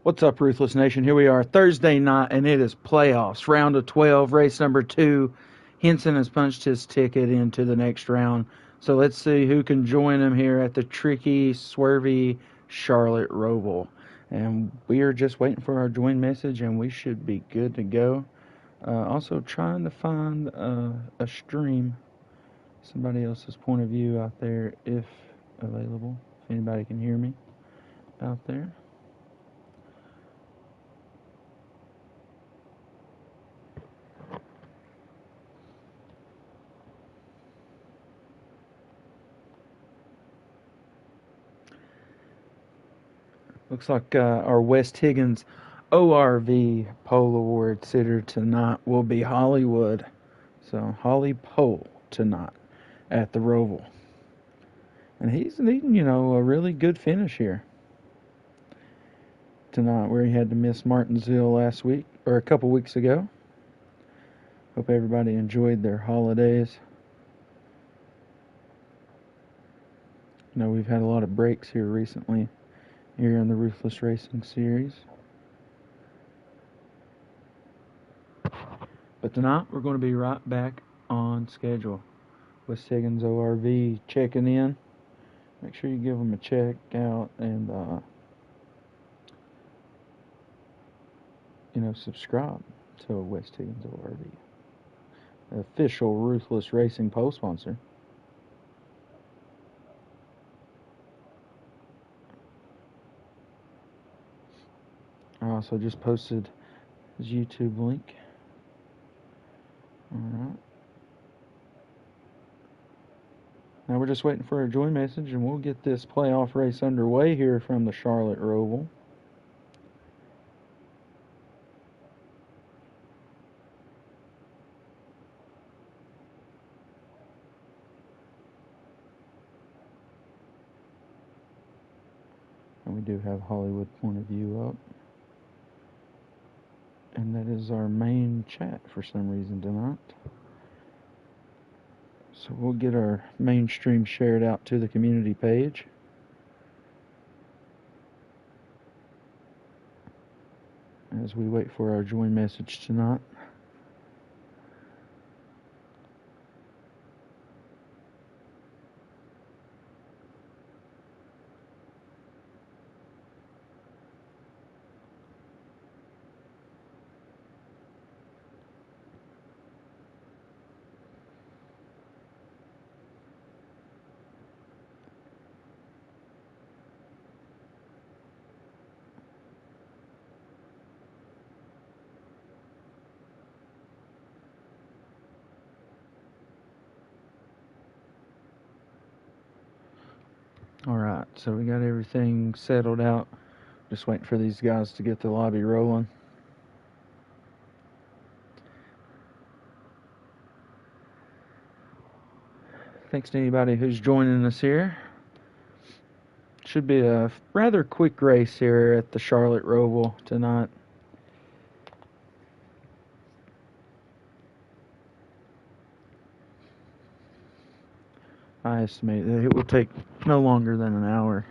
What's up, Ruthless Nation? Here we are, Thursday night, and it is playoffs. Round of 12, race number 2. Henson has punched his ticket into the next round. So let's see who can join him here at the tricky, swervy Charlotte Roval. And we are just waiting for our join message, and we should be good to go. Also trying to find a stream, somebody else's point of view out there, if available. If anybody can hear me out there. Looks like our West Higgins ORV Pole Award sitter tonight will be Hollywood. So Holly Pole tonight at the Roval. And he's needing, a really good finish here tonight, where he had to miss Martinsville last week, or a couple weeks ago. Hope everybody enjoyed their holidays. We've had a lot of breaks here recently, here in the Ruthless Racing Series. But tonight, we're going to be right back on schedule. West Higgins ORV checking in. Make sure you give them a check out and, subscribe to West Higgins ORV, the official Ruthless Racing pole sponsor. I also just posted his YouTube link. Alright. Now we're just waiting for a join message, and we'll get this playoff race underway here from the Charlotte Roval. And we do have Hollywood point of view up. And that is our main chat for some reason tonight. So we'll get our main stream shared out to the community page. As we wait for our join message tonight. Alright, so we got everything settled out. Just waiting for these guys to get the lobby rolling. Thanks to anybody who's joining us here. Should be a rather quick race here at the Charlotte Roval tonight. I estimate that it will take no longer than an hour.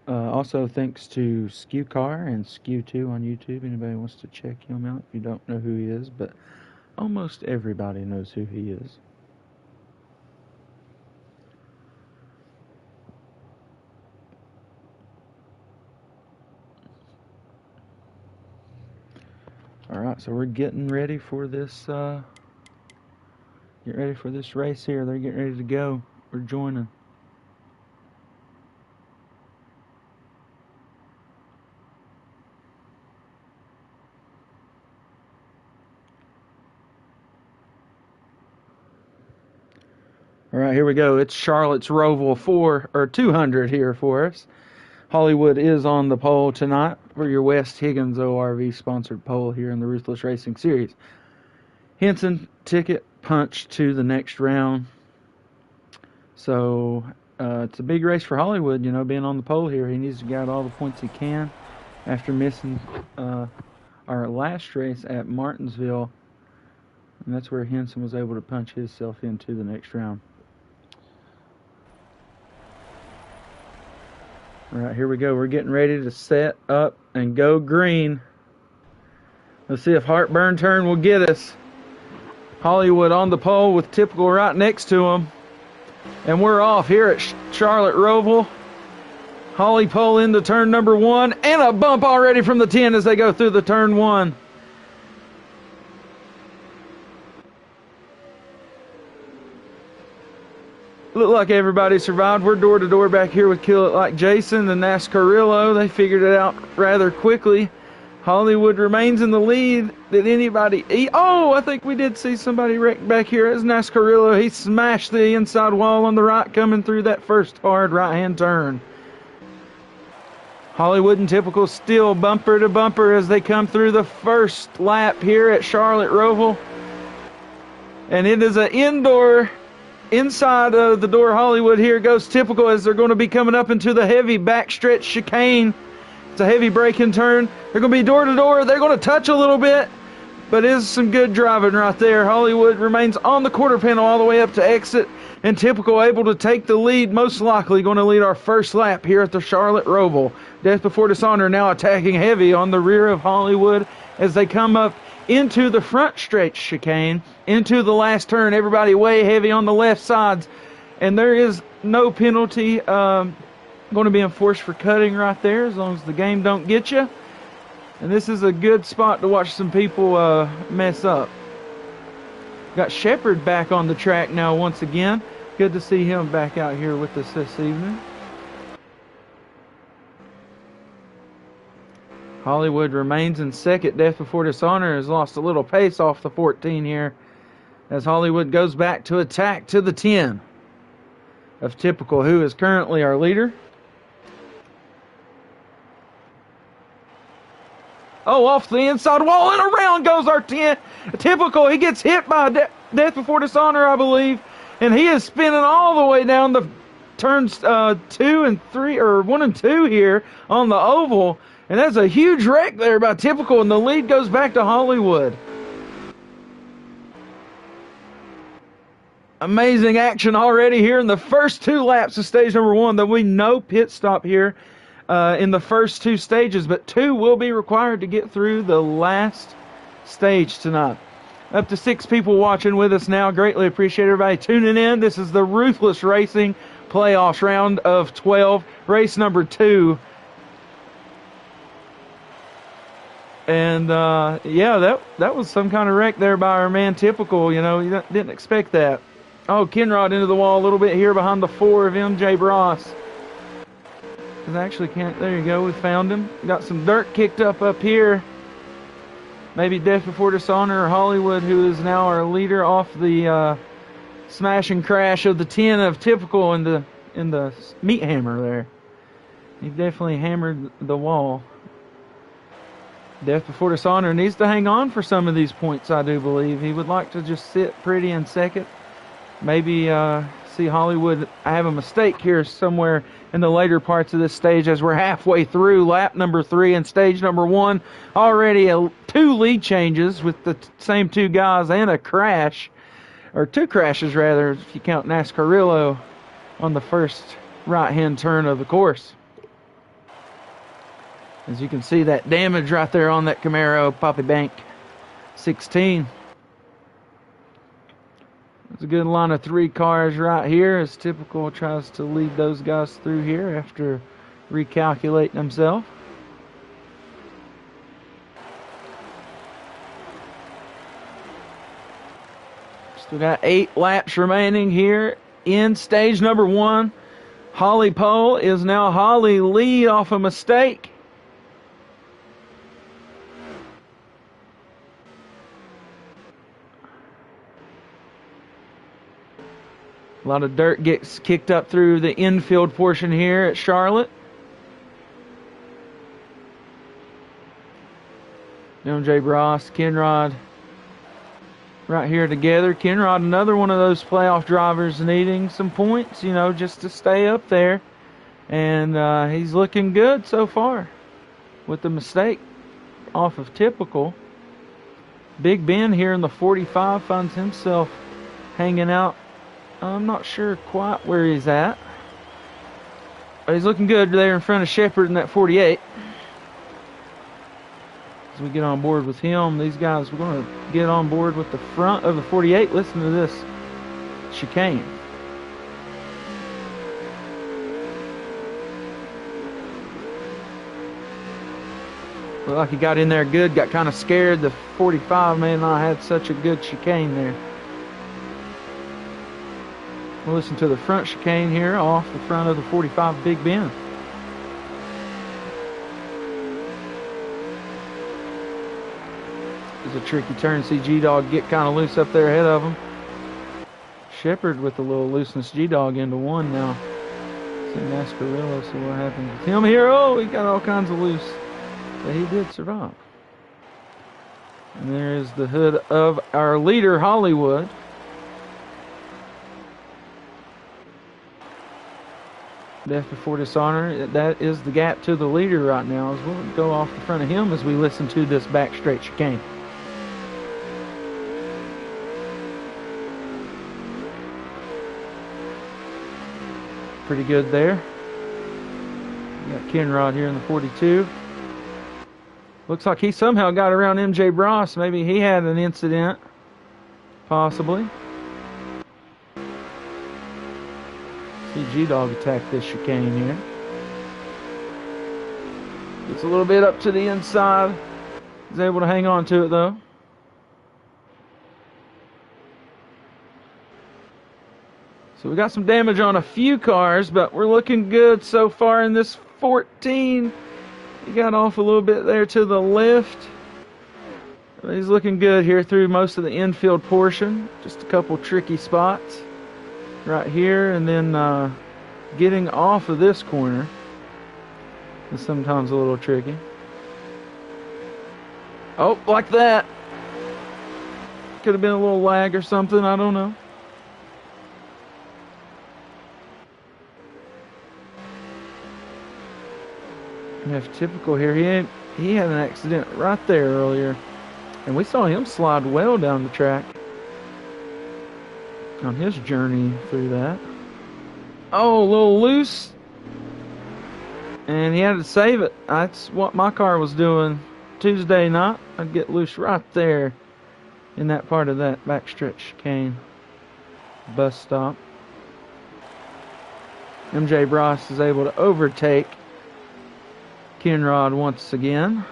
Also, thanks to Skew Car and Skew2 on YouTube. Anybody wants to check him out, if you don't know who he is, but almost everybody knows who he is. Alright, so we're getting ready for this race here. They're getting ready to go. We're joining. Alright, here we go. It's Charlotte's Roval 200 here for us. Hollywood is on the pole tonight for your West Higgins ORV sponsored pole here in the Ruthless Racing Series. Henson ticket punched to the next round. So it's a big race for Hollywood, being on the pole here. He needs to get all the points he can after missing our last race at Martinsville And that's where Henson was able to punch himself into the next round. All right, here we go. We're getting ready to set up and go green. Let's see if Heartburn Turn will get us. Hollywood on the pole with Typical right next to him. And we're off here at Charlotte Roval. Holly pole into turn number 1. And a bump already from the 10 as they go through the turn 1. Look like everybody survived. We're door to door back here with Kill It Like Jason and NASCARillo. They figured it out rather quickly. Hollywood remains in the lead. Did anybody eat? Oh, I think we did see somebody wrecked back here. It's NASCARillo. He smashed the inside wall on the right coming through that first hard right-hand turn. Hollywood and Typical still bumper to bumper as they come through the first lap here at Charlotte Roval. And it is an indoor. Inside of the door, Hollywood here goes Typical as they're going to be coming up into the heavy backstretch chicane. It's a heavy braking turn. They're going to be door to door. They're going to touch a little bit, but it is some good driving right there. Hollywood remains on the quarter panel all the way up to exit, and Typical able to take the lead, most likely going to lead our first lap here at the Charlotte Roval. Death Before Dishonor now attacking heavy on the rear of Hollywood as they come up into the front stretch chicane, into the last turn. Everybody way heavy on the left sides, and there is no penalty going to be enforced for cutting right there as long as the game don't get you. And this is a good spot to watch some people mess up. Got Shepard back on the track now once again. Good to see him back out here with us this evening. Hollywood remains in second. Death Before Dishonor has lost a little pace off the 14 here as Hollywood goes back to attack to the 10 of Typical, who is currently our leader. Oh, off the inside wall and around goes our 10. Typical, he gets hit by Death Before Dishonor, I believe, and he is spinning all the way down the turns 2 and 3, or 1 and 2 here on the oval. And that's a huge wreck there by Typical, and the lead goes back to Hollywood. Amazing action already here in the first 2 laps of stage number 1. There'll be no pit stop here in the first 2 stages, but 2 will be required to get through the last stage tonight. Up to 6 people watching with us now. Greatly appreciate everybody tuning in. This is the Ruthless Racing Playoffs round of 12, race number 2. And, yeah, that was some kind of wreck there by our man Typical. You know, you didn't expect that. Oh, Kenrod into the wall a little bit here behind the 4 of MJ Bross. Actually can't. There you go. We found him. Got some dirt kicked up here. Maybe Death Before Dishonor or Hollywood, who is now our leader, off the smash and crash of the 10 of Typical in the meat hammer there. He definitely hammered the wall. Death Before Dishonor needs to hang on for some of these points, I do believe. He would like to just sit pretty in second. Maybe see Hollywood have a mistake here somewhere in the later parts of this stage as we're halfway through lap number 3 and stage number 1. Already 2 lead changes with the same 2 guys and a crash, or 2 crashes rather, if you count NASCARillo on the first right-hand turn of the course. As you can see, that damage right there on that Camaro Poppy Bank 16. It's a good line of 3 cars right here as Typical tries to lead those guys through here after recalculating himself. Still got 8 laps remaining here in stage number 1. Holly pole is now Holly lead off a mistake. A lot of dirt gets kicked up through the infield portion here at Charlotte. MJ Bross, Kenrod right here together. Kenrod, another one of those playoff drivers needing some points, you know, just to stay up there. And he's looking good so far with the mistake off of Typical. Big Ben here in the 45 finds himself hanging out. I'm not sure quite where he's at. But he's looking good there in front of Shepard in that 48. As we get on board with him, these guys, we're going to get on board with the front of the 48. Listen to this chicane. Looked like he got in there good, got kind of scared. The 45 may not have had such a good chicane there. We'll listen to the front chicane here off the front of the 45 Big Ben. It's a tricky turn. See G-Dog get kind of loose up there ahead of him. Shepard with a little looseness. G-Dog into one now. See Mascarillo, see what happens with him here. Oh, he got all kinds of loose. But he did survive. And there is the hood of our leader, Hollywood. Death before dishonor. That is the gap to the leader right now. As we'll go off the front of him as we listen to this back straight chicane. Pretty good there. We got Kenrod here in the 42. Looks like he somehow got around MJ Bross. Maybe he had an incident. Possibly. See G-Dog attack this chicane here. Gets a little bit up to the inside. He's able to hang on to it though. So we got some damage on a few cars, but we're looking good so far in this 14. He got off a little bit there to the left. He's looking good here through most of the infield portion. Just a couple tricky spots right here, and then getting off of this corner is sometimes a little tricky. Oh, like that. Could have been a little lag or something, I don't know. We have typical here. He had an accident right there earlier, and we saw him slide well down the track on his journey through that. Oh, a little loose, and he had to save it. That's what my car was doing Tuesday night. I'd get loose right there in that part of that backstretch chicane bus stop. MJ Bross is able to overtake Kenrod once again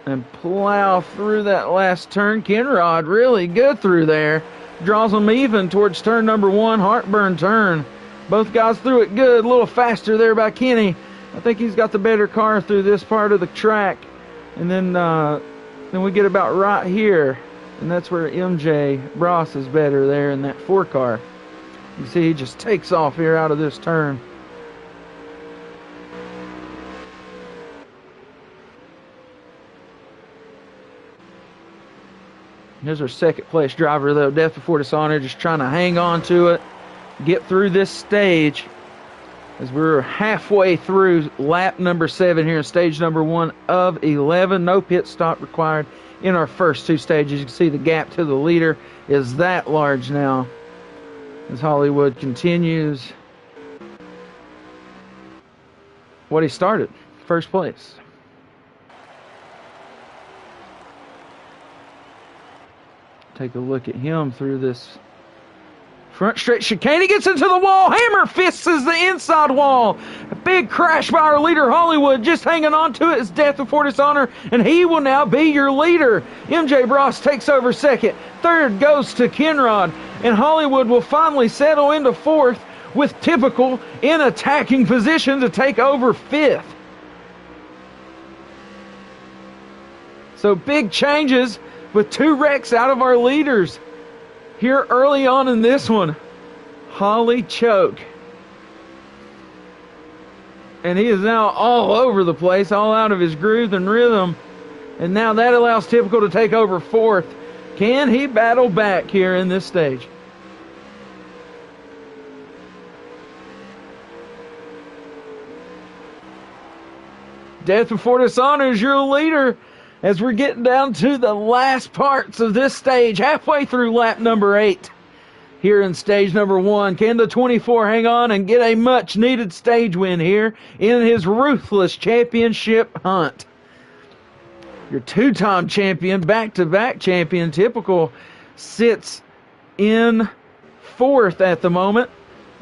and plow through that last turn. Kenrod really good through there. Draws them even towards turn number 1, heartburn turn. Both guys threw it good, a little faster there by Kenny. I think he's got the better car through this part of the track. And then we get about right here, and that's where MJ Bross is better there in that 4 car. You see he just takes off here out of this turn. Here's our second place driver though, Death Before Dishonor, just trying to hang on to it, get through this stage as we're halfway through lap number 7 here in stage number 1 of 11. No pit stop required in our first 2 stages. You can see the gap to the leader is that large now as Hollywood continues what he started, first place. Take a look at him through this front straight chicane. He gets into the wall. Hammer fists the inside wall. A big crash by our leader, Hollywood. Just hanging on to it is Death Before Dishonor, and he will now be your leader. MJ Bross takes over second. Third goes to Kenrod, and Hollywood will finally settle into 4th with Typical in attacking position to take over 5th. So big changes with 2 wrecks out of our leaders here early on in this one. Holly choke. And he is now all over the place, all out of his groove and rhythm. And now that allows Typical to take over 4th. Can he battle back here in this stage? Death Before Dishonor is your leader. as we're getting down to the last parts of this stage, halfway through lap number 8. Here in stage number 1, can the 24 hang on and get a much-needed stage win here in his Ruthless championship hunt? Your two-time champion, back-to-back champion, Typical, sits in 4th at the moment.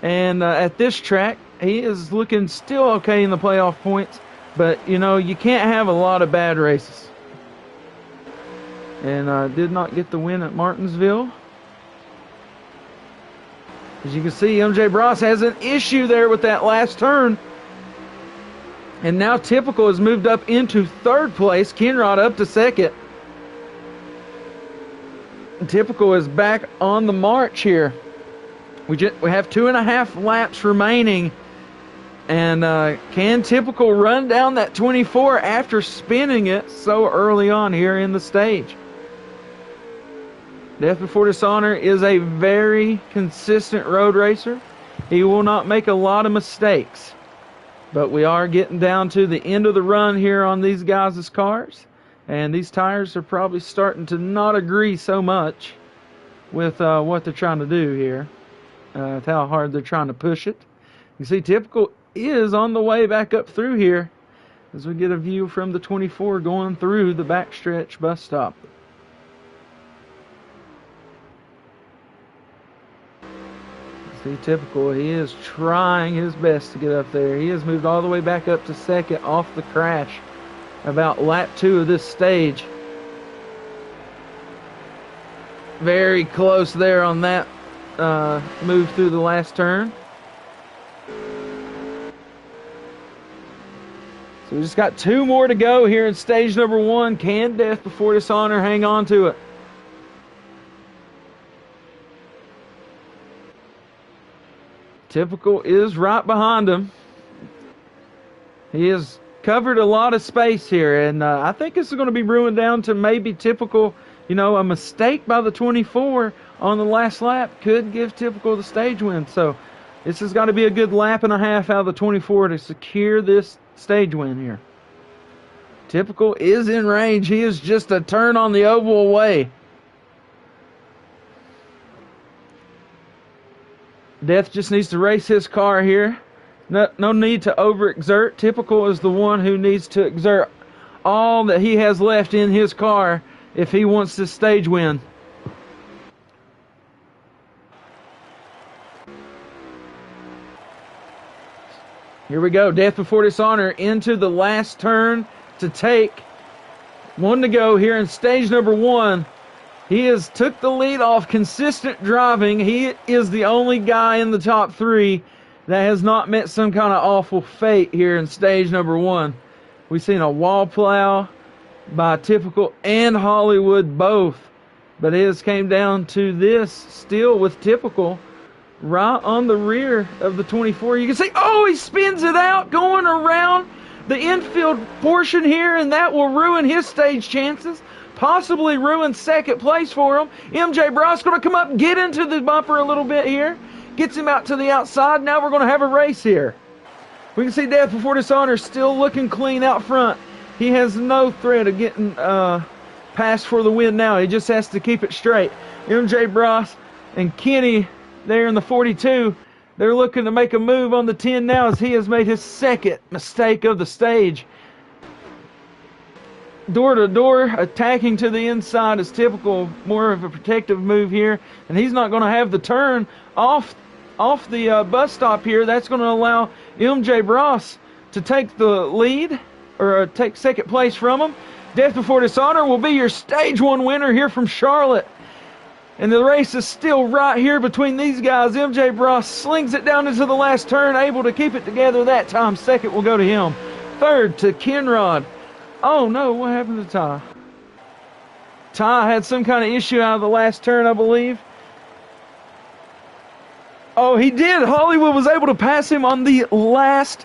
And at this track, he is looking still okay in the playoff points. But, you know, you can't have a lot of bad races. And did not get the win at Martinsville. As you can see, MJ Bros has an issue there with that last turn. And now Typical has moved up into 3rd place. Kenrod up to 2nd. Typical is back on the march here. We have 2.5 laps remaining. And can Typical run down that 24 after spinning it so early on here in the stage? Death Before Dishonor is a very consistent road racer. He will not make a lot of mistakes. But we are getting down to the end of the run here on these guys' cars. And these tires are probably starting to not agree so much with what they're trying to do here. With how hard they're trying to push it. You see Typical is on the way back up through here as we get a view from the 24 going through the backstretch bus stop. See Typical, he is trying his best to get up there. He has moved all the way back up to 2nd off the crash about lap 2 of this stage. Very close there on that move through the last turn. So we just got 2 more to go here in stage number 1. Can Death Before Dishonor hang on to it? Typical is right behind him. He has covered a lot of space here, and I think this is going to be ruined down to maybe Typical, you know, a mistake by the 24 on the last lap could give Typical the stage win. So this has got to be a good lap and a half out of the 24 to secure this stage win here. Typical is in range. He is just a turn on the oval away. Death just needs to race his car here. No need to overexert. Typical is the one who needs to exert all that he has left in his car if he wants this stage win. Here we go. Death Before Dishonor into the last turn to take. 1 to go here in stage number 1. He has took the lead off consistent driving. He is the only guy in the top 3 that has not met some kind of awful fate here in stage number 1. We've seen a wall plow by Typical and Hollywood both. But it has came down to this still with Typical right on the rear of the 24. You can see, oh, he spins it out going around the infield portion here, and that will ruin his stage chances. Possibly ruin 2nd place for him. MJ Bros going to come up, get into the bumper a little bit here. Gets him out to the outside. Now we're going to have a race here. We can see Death Before Dishonor still looking clean out front. He has no threat of getting passed for the win now. He just has to keep it straight. MJ Bros and Kenny there in the 42. They're looking to make a move on the 10 now as he has made his 2nd mistake of the stage. Door to door, attacking to the inside is Typical, more of a protective move here, and he's not going to have the turn off the bus stop here. That's going to allow MJ Bros to take the lead, or take 2nd place from him. Death Before Dishonor will be your stage 1 winner here from Charlotte. And the race is still right here between these guys. MJ Bros slings it down into the last turn, able to keep it together that time. 2nd will go to him. 3rd to Kenrod. Oh no, what happened to Ty? Ty had some kind of issue out of the last turn, I believe. Oh, he did. Hollywood was able to pass him on the last,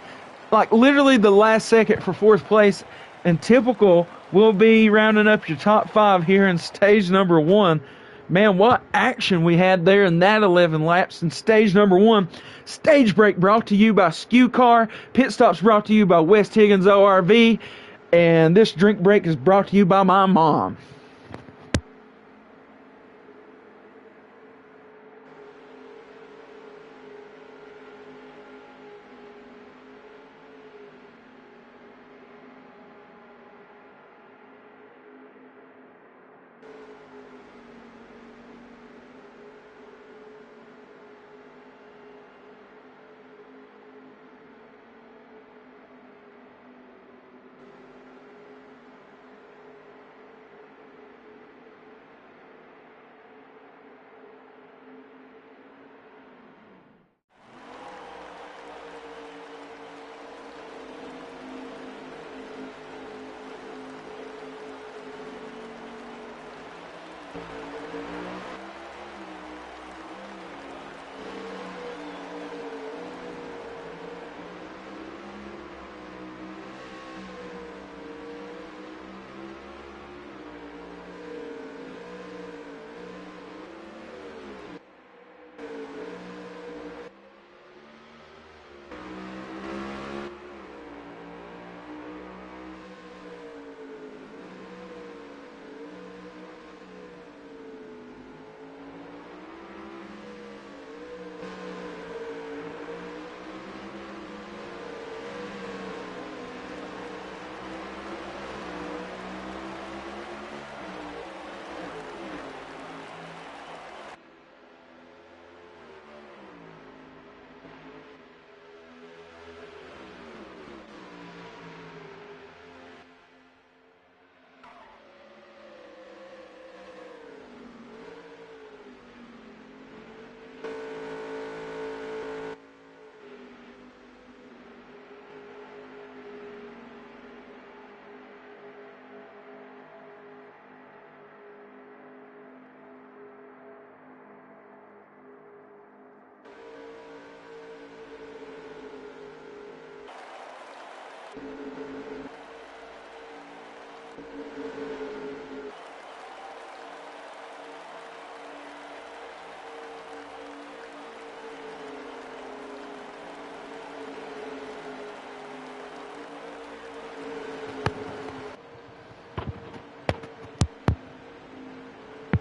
like literally the last second for 4th place. And Typical will be rounding up your top 5 here in stage number 1. Man, what action we had there in that 11 laps in stage number 1. Stage break brought to you by Skew Car. Pit stops brought to you by West Higgins ORV. And this drink break is brought to you by my mom.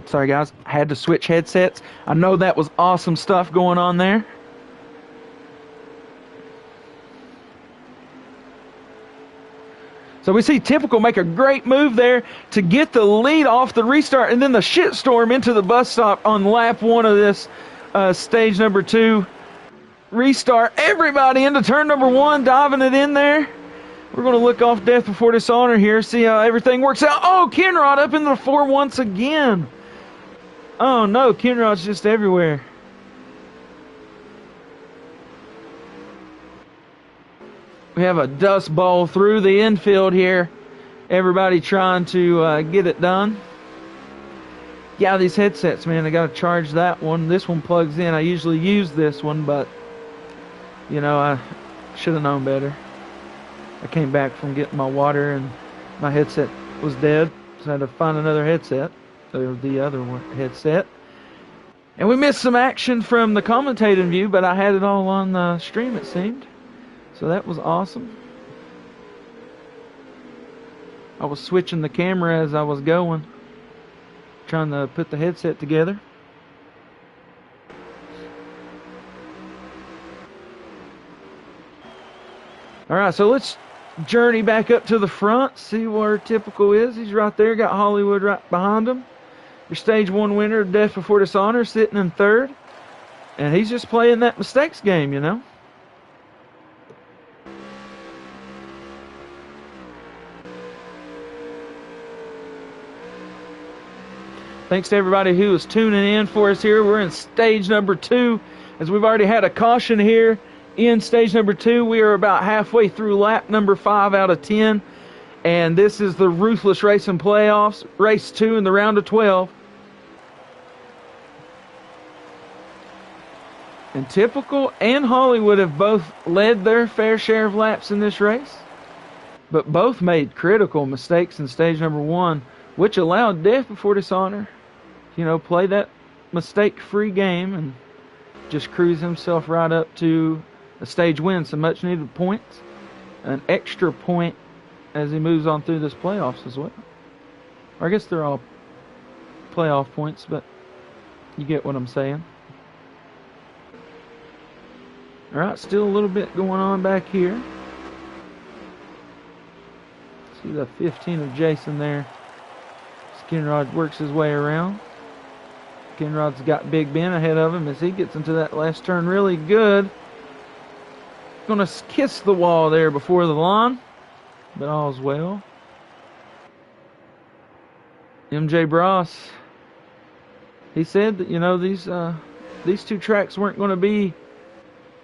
Sorry guys, I had to switch headsets. I know that was awesome stuff going on there. So we see Typical make a great move there to get the lead off the restart, and then the shitstorm into the bus stop on lap 1 of this stage number 2 restart. Everybody into turn number 1, diving it in there. We're going to look off Death Before Dishonor here, see how everything works out. Oh, Kinrod up into the 4 once again. Oh no, Kinrod's just everywhere. We have a dust bowl through the infield here. Everybody trying to get it done. Yeah, these headsets, man, I got to charge that one. This one plugs in. I usually use this one, but, you know, I should have known better. I came back from getting my water and my headset was dead, so I had to find another headset. The other one headset. And we missed some action from the commentating view, but I had it all on the stream, it seemed. So that was awesome. I was switching the camera as I was going, trying to put the headset together. Alright, so let's journey back up to the front, see where Typical is. He's right there, got Hollywood right behind him. Your stage 1 winner, Death Before Dishonor, sitting in 3rd. And he's just playing that mistakes game, you know. Thanks to everybody who is tuning in for us here. We're in stage number 2, as we've already had a caution here in stage number 2. We are about halfway through lap number 5 out of 10. And this is the Ruthless Racing Playoffs, race 2 in the round of 12. And Typical and Hollywood have both led their fair share of laps in this race, but both made critical mistakes in stage number 1, which allowed Death Before Dishonor, you know, play that mistake-free game and just cruise himself right up to a stage win, some much-needed points, an extra point as he moves on through this playoffs as well. Or I guess they're all playoff points, but you get what I'm saying. All right, still a little bit going on back here. See the 15 of Jason there. Kenrod works his way around. Kenrod's got Big Ben ahead of him as he gets into that last turn really good. Gonna kiss the wall there before the line, but all's well. MJ Bross, he said that, you know, these two tracks weren't going to be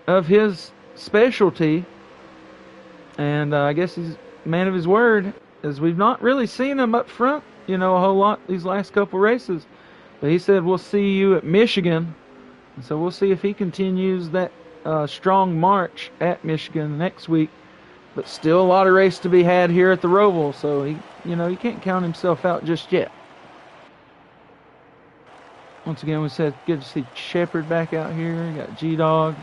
of his specialty, and I guess he's a man of his word, as we've not really seen him up front, you know, a whole lot these last couple races. But he said we'll see you at Michigan, and so we'll see if he continues that strong march at Michigan next week. But still a lot of race to be had here at the Roval, so he can't count himself out just yet. Once again, we said good to see Shepard back out here. We got G-Dogs,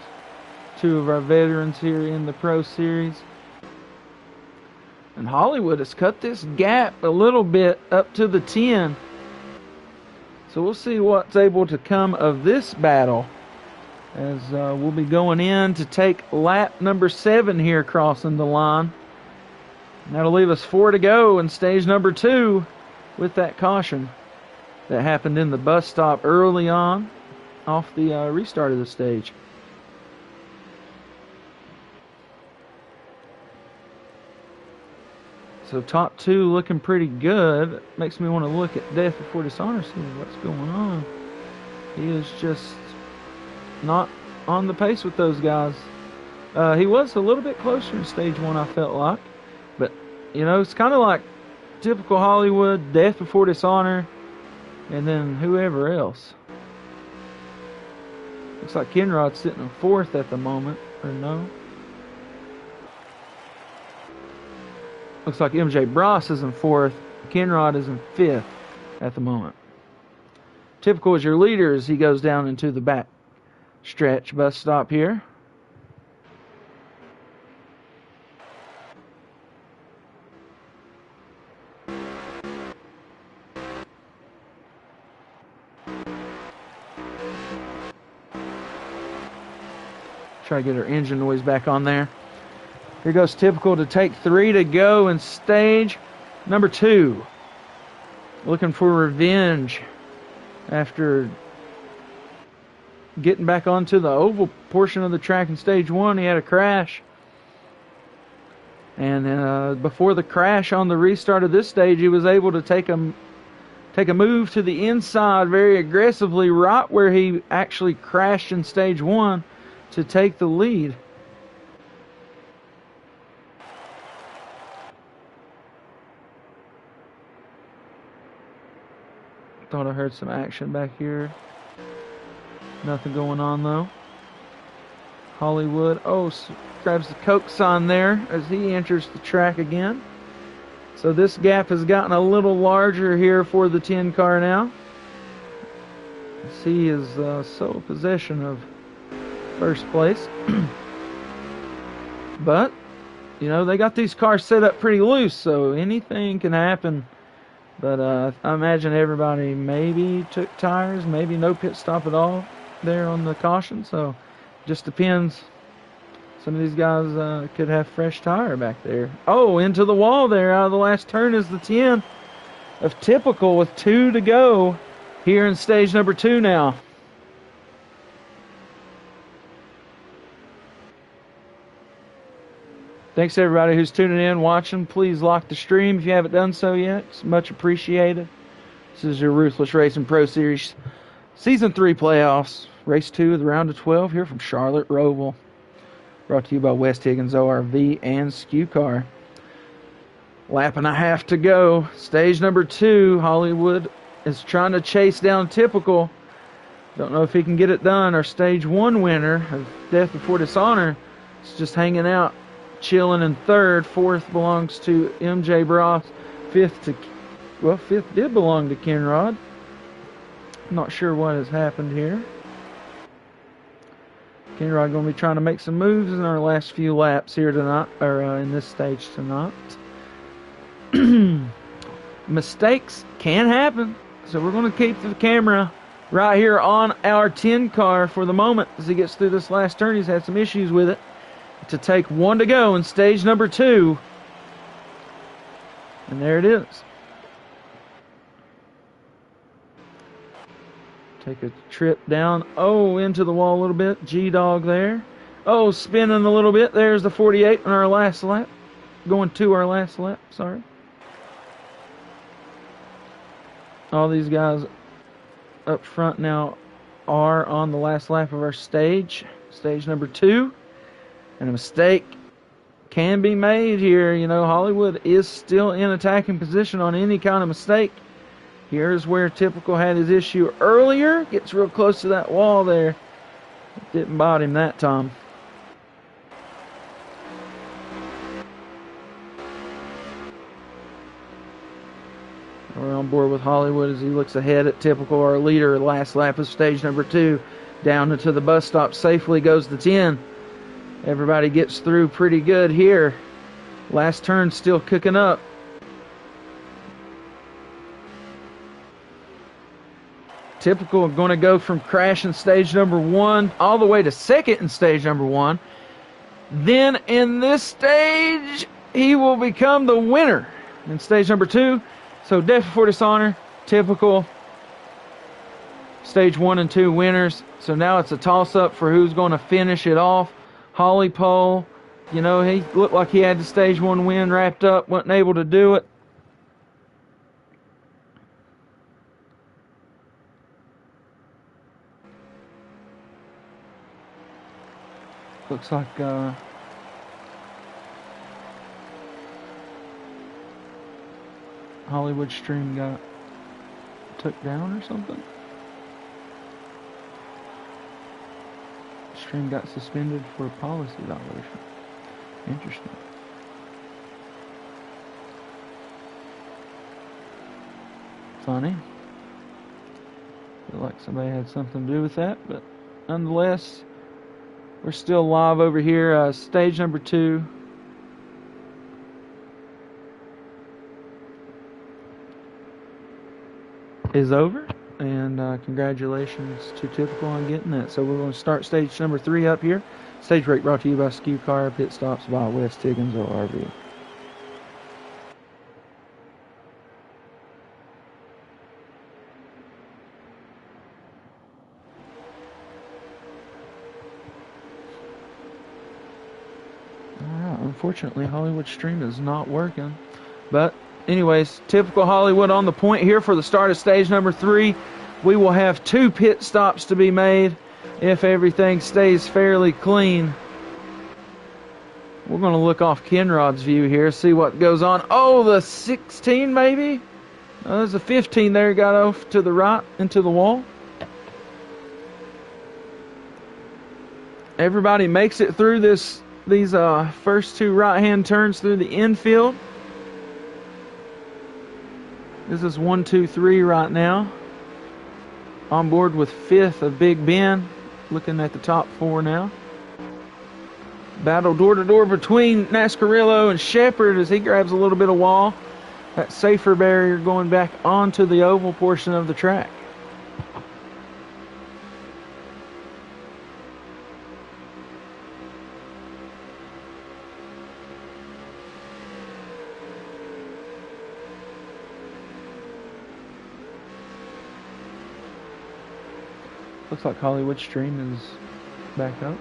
two of our veterans here in the Pro Series. And Hollywood has cut this gap a little bit up to the 10. So we'll see what's able to come of this battle, as we'll be going in to take lap number 7 here crossing the line. And that'll leave us 4 to go in stage number 2 with that caution that happened in the bus stop early on off the restart of the stage. So top 2 looking pretty good. Makes me want to look at Death Before Dishonor, see what's going on. He is just not on the pace with those guys. He was a little bit closer in stage 1, I felt like. But, you know, it's kind of like typical Hollywood, Death Before Dishonor, and then whoever else. Looks like Kenrod's sitting in 4th at the moment, or no? Looks like MJ Bross is in 4th. Kenrod is in 5th at the moment. Typical as your leader as he goes down into the back stretch bus stop here. Try to get our engine noise back on there. Here goes Typical to take 3 to go in stage number 2. Looking for revenge after getting back onto the oval portion of the track in stage 1. He had a crash. And before the crash on the restart of this stage, he was able to take a move to the inside very aggressively, right where he actually crashed in stage 1, to take the lead. Thought I heard some action back here. Nothing going on though. Hollywood, grabs the Coke sign there as he enters the track again. So this gap has gotten a little larger here for the 10 car now. He is sole possession of first place. But, you know, they got these cars set up pretty loose, so anything can happen. But I imagine everybody maybe took tires, maybe no pit stop at all there on the caution. So just depends. Some of these guys could have fresh tire back there. Oh, into the wall there out of the last turn is the 10 of Typical with 2 to go here in stage number 2 now. Thanks to everybody who's tuning in, watching. Please lock the stream if you haven't done so yet. It's much appreciated. This is your Ruthless Racing Pro Series Season 3 playoffs. Race 2 of the round of 12 here from Charlotte Roval. Brought to you by West Higgins ORV and SKU Car. Lap and a half to go. Stage number 2. Hollywood is trying to chase down Typical. Don't know if he can get it done. Our stage 1 winner of Death Before Dishonor is just hanging out, chilling in 3rd. 4th belongs to MJ Bross. 5th did belong to Kenrod. Not sure what has happened here. Kenrod going to be trying to make some moves in our last few laps here tonight, or in this stage tonight. mistakes can happen. So we're going to keep the camera right here on our 10 car for the moment as he gets through this last turn. He's had some issues with it. To take 1 to go in stage number 2. And there it is. Take a trip down. Oh, into the wall a little bit. G-Dog there. Oh, spinning a little bit. There's the 48 on our last lap. Going to our last lap, sorry. All these guys up front now are on the last lap of our stage. Stage number 2. And a mistake can be made here. You know, Hollywood is still in attacking position on any kind of mistake. Here's where Typical had his issue earlier. Gets real close to that wall there. Didn't bite him that time. We're on board with Hollywood as he looks ahead at Typical, our leader. Last lap of stage number 2. Down into the bus stop safely goes the 10. Everybody gets through pretty good here. Last turn still cooking up. Typical going to go from crash in stage number 1 all the way to second in stage number 1. Then in this stage, he will become the winner in stage number 2. So death before dishonor, Typical, stage 1 and 2 winners. So now it's a toss-up for who's going to finish it off. Holly Pole, you know, he looked like he had the stage 1 win wrapped up, wasn't able to do it. Looks like Hollywood stream got took down or something. Stream got suspended for policy violation. Interesting. Funny. Feel like somebody had something to do with that, but nonetheless, we're still live over here. Stage number 2. Is over. And congratulations to Typical on getting that. So we're going to start stage number 3 up here. Stage break brought to you by Skew Car. Pit stops by West Higgins ORV. Alright, unfortunately Hollywood stream is not working. But anyways, Typical Hollywood on the point here for the start of stage number 3. We will have 2 pit stops to be made if everything stays fairly clean. We're going to look off Kenrod's view here, see what goes on. Oh, the 16 maybe? There's a 15 there, got off to the right into the wall. Everybody makes it through these first 2 right-hand turns through the infield. This is 1, 2, 3 right now. On board with 5th of Big Ben. Looking at the top 4 now. Battle door to door between Nascarillo and Shepard as he grabs a little bit of wall. That safer barrier going back onto the oval portion of the track. Looks like Hollywood stream is back up.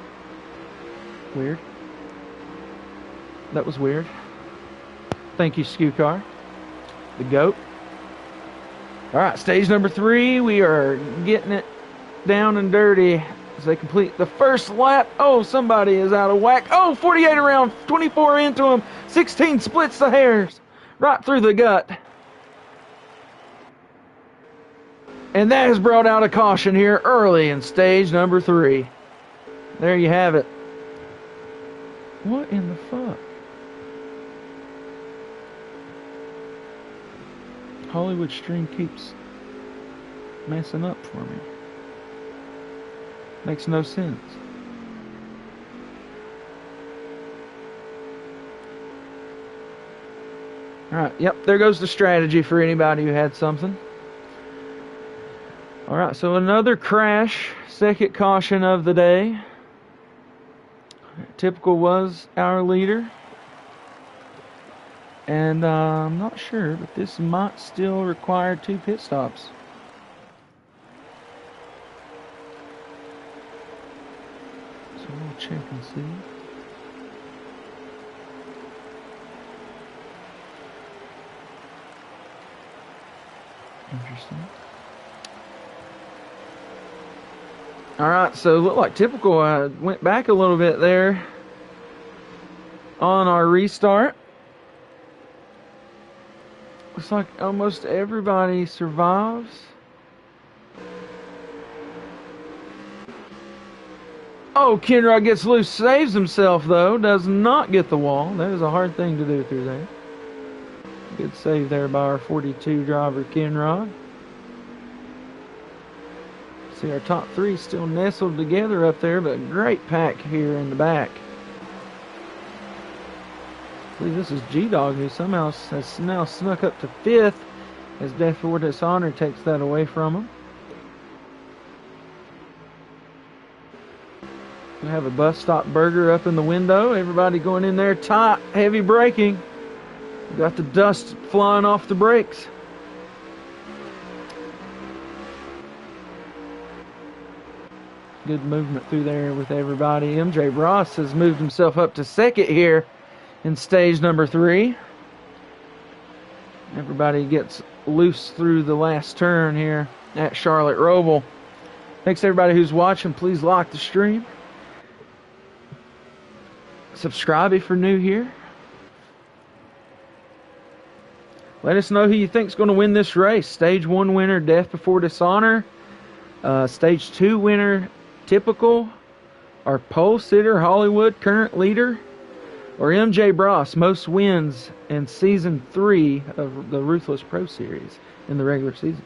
Weird. That was weird. Thank you, Skew Car. The GOAT. Alright, stage number 3. We are getting it down and dirty as they complete the first lap. Oh, somebody is out of whack. Oh, 48 around, 24 into him. 16 splits the hairs right through the gut. And that has brought out a caution here early in stage number 3. There you have it. What in the fuck? Hollywood stream keeps messing up for me. Makes no sense. All right, yep, there goes the strategy for anybody who had something. All right, so another crash, second caution of the day. Typical was our leader. And I'm not sure, but this might still require 2 pit stops. So we'll check and see. Interesting. All right, so look like Typical went back a little bit there on our restart. Looks like almost everybody survives. Oh, Kenrod gets loose, saves himself though, does not get the wall. That is a hard thing to do through there. Good save there by our 42 driver, Kenrod. See our top 3 still nestled together up there, but great pack here in the back. I believe this is G-Dog who somehow has now snuck up to 5th as Death for Dishonor takes that away from him. We have a bus stop burger up in the window. Everybody going in there tight, heavy braking. We got the dust flying off the brakes. Good movement through there with everybody. MJ Ross has moved himself up to 2nd here in stage number 3. Everybody gets loose through the last turn here at Charlotte Roval. Thanks everybody who's watching. Please like the stream. Subscribe if you're new here. Let us know who you think is going to win this race. Stage 1 winner, Death Before Dishonor. Stage 2 winner, Typical. Our pole sitter, Hollywood, current leader. Or MJ Bross, most wins in Season 3 of the Ruthless Pro Series in the regular season.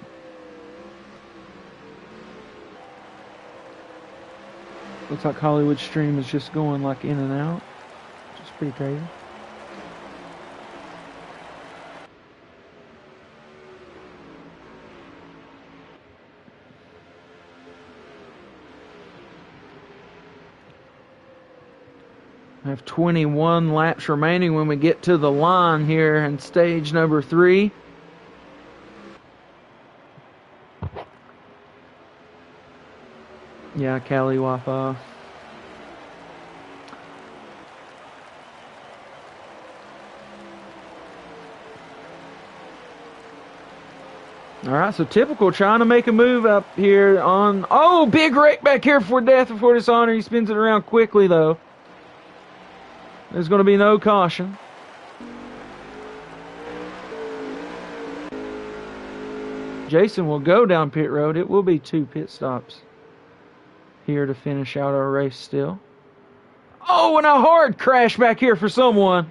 Looks like Hollywood's stream is just going like in and out, which is pretty crazy. I have 21 laps remaining when we get to the line here in stage number 3. Yeah, Cali Wi-Fi. Alright, so Typical trying to make a move up here on... Oh, big wreck back here for Death Before Dishonor. He spins it around quickly, though. There's going to be no caution. Jason will go down pit road. It will be 2 pit stops here to finish out our race still. Oh, and a hard crash back here for someone.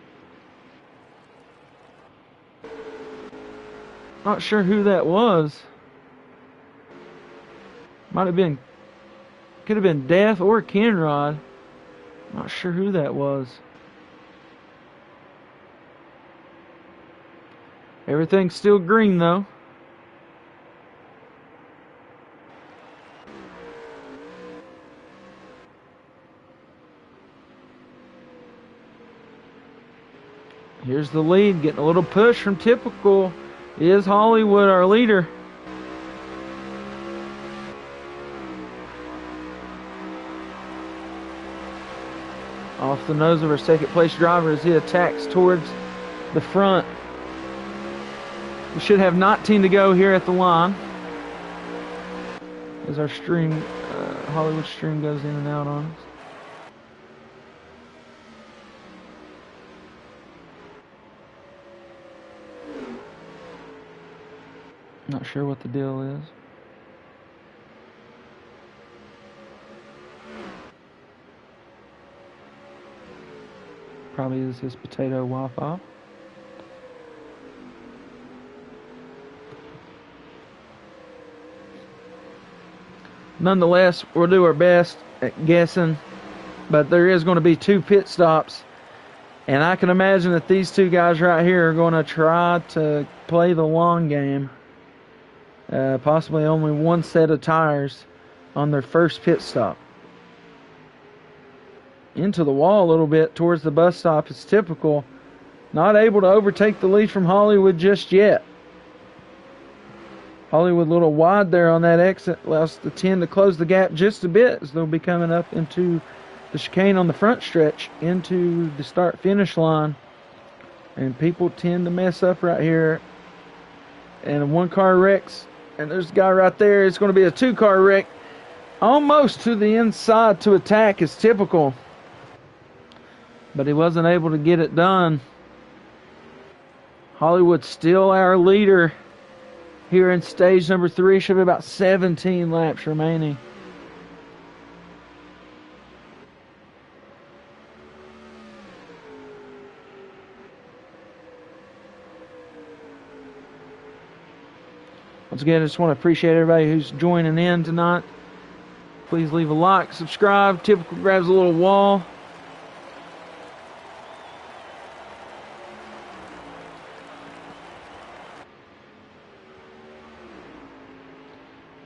Not sure who that was. Might have been, could have been Death or Kenrod. Not sure who that was. Everything's still green though. Here's the lead, getting a little push from Typical. Is Hollywood our leader? Off the nose of our second place driver as he attacks towards the front. We should have 19 to go here at the line as our stream, Hollywood stream goes in and out on us. Not sure what the deal is. Probably is his potato Wi-Fi. Nonetheless, we'll do our best at guessing, but there is going to be 2 pit stops And I can imagine that these two guys right here are going to try to play the long game. Possibly only one set of tires on their first pit stop. Into the wall a little bit towards the bus stop. It's typical. Not able to overtake the lead from Hollywood just yet. Hollywood a little wide there on that exit. Allows the 10 to close the gap just a bit as they'll be coming up into the chicane on the front stretch into the start-finish line. And people tend to mess up right here. And one car wrecks. And there's a guy right there. It's going to be a two-car wreck. Almost to the inside to attack is typical. But he wasn't able to get it done. Hollywood still our leader here in stage number 3. Should be about 17 laps remaining. Once again, I just want to appreciate everybody who's joining in tonight. Please leave a like, subscribe. Typical grabs a little wall.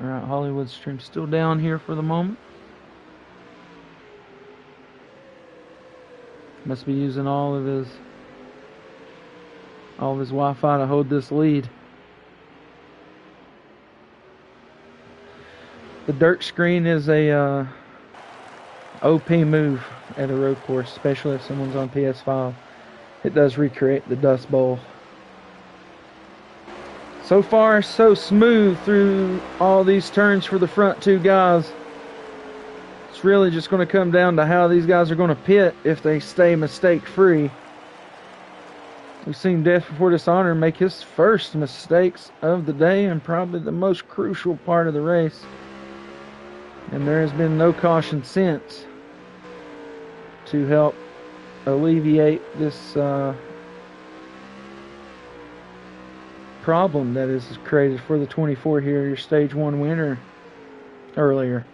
Alright, Hollywood stream still down here for the moment. Must be using all of his Wi-Fi to hold this lead. The dirt screen is a OP move at a road course, especially if someone's on PS5. It does recreate the Dust Bowl. So far, so smooth through all these turns for the front two guys. It's really just going to come down to how these guys are going to pit if they stay mistake-free. We've seen Death Before Dishonor make his first mistakes of the day and probably the most crucial part of the race. And there has been no caution since to help alleviate this problem that is created for the 24 here, your stage 1 winner earlier.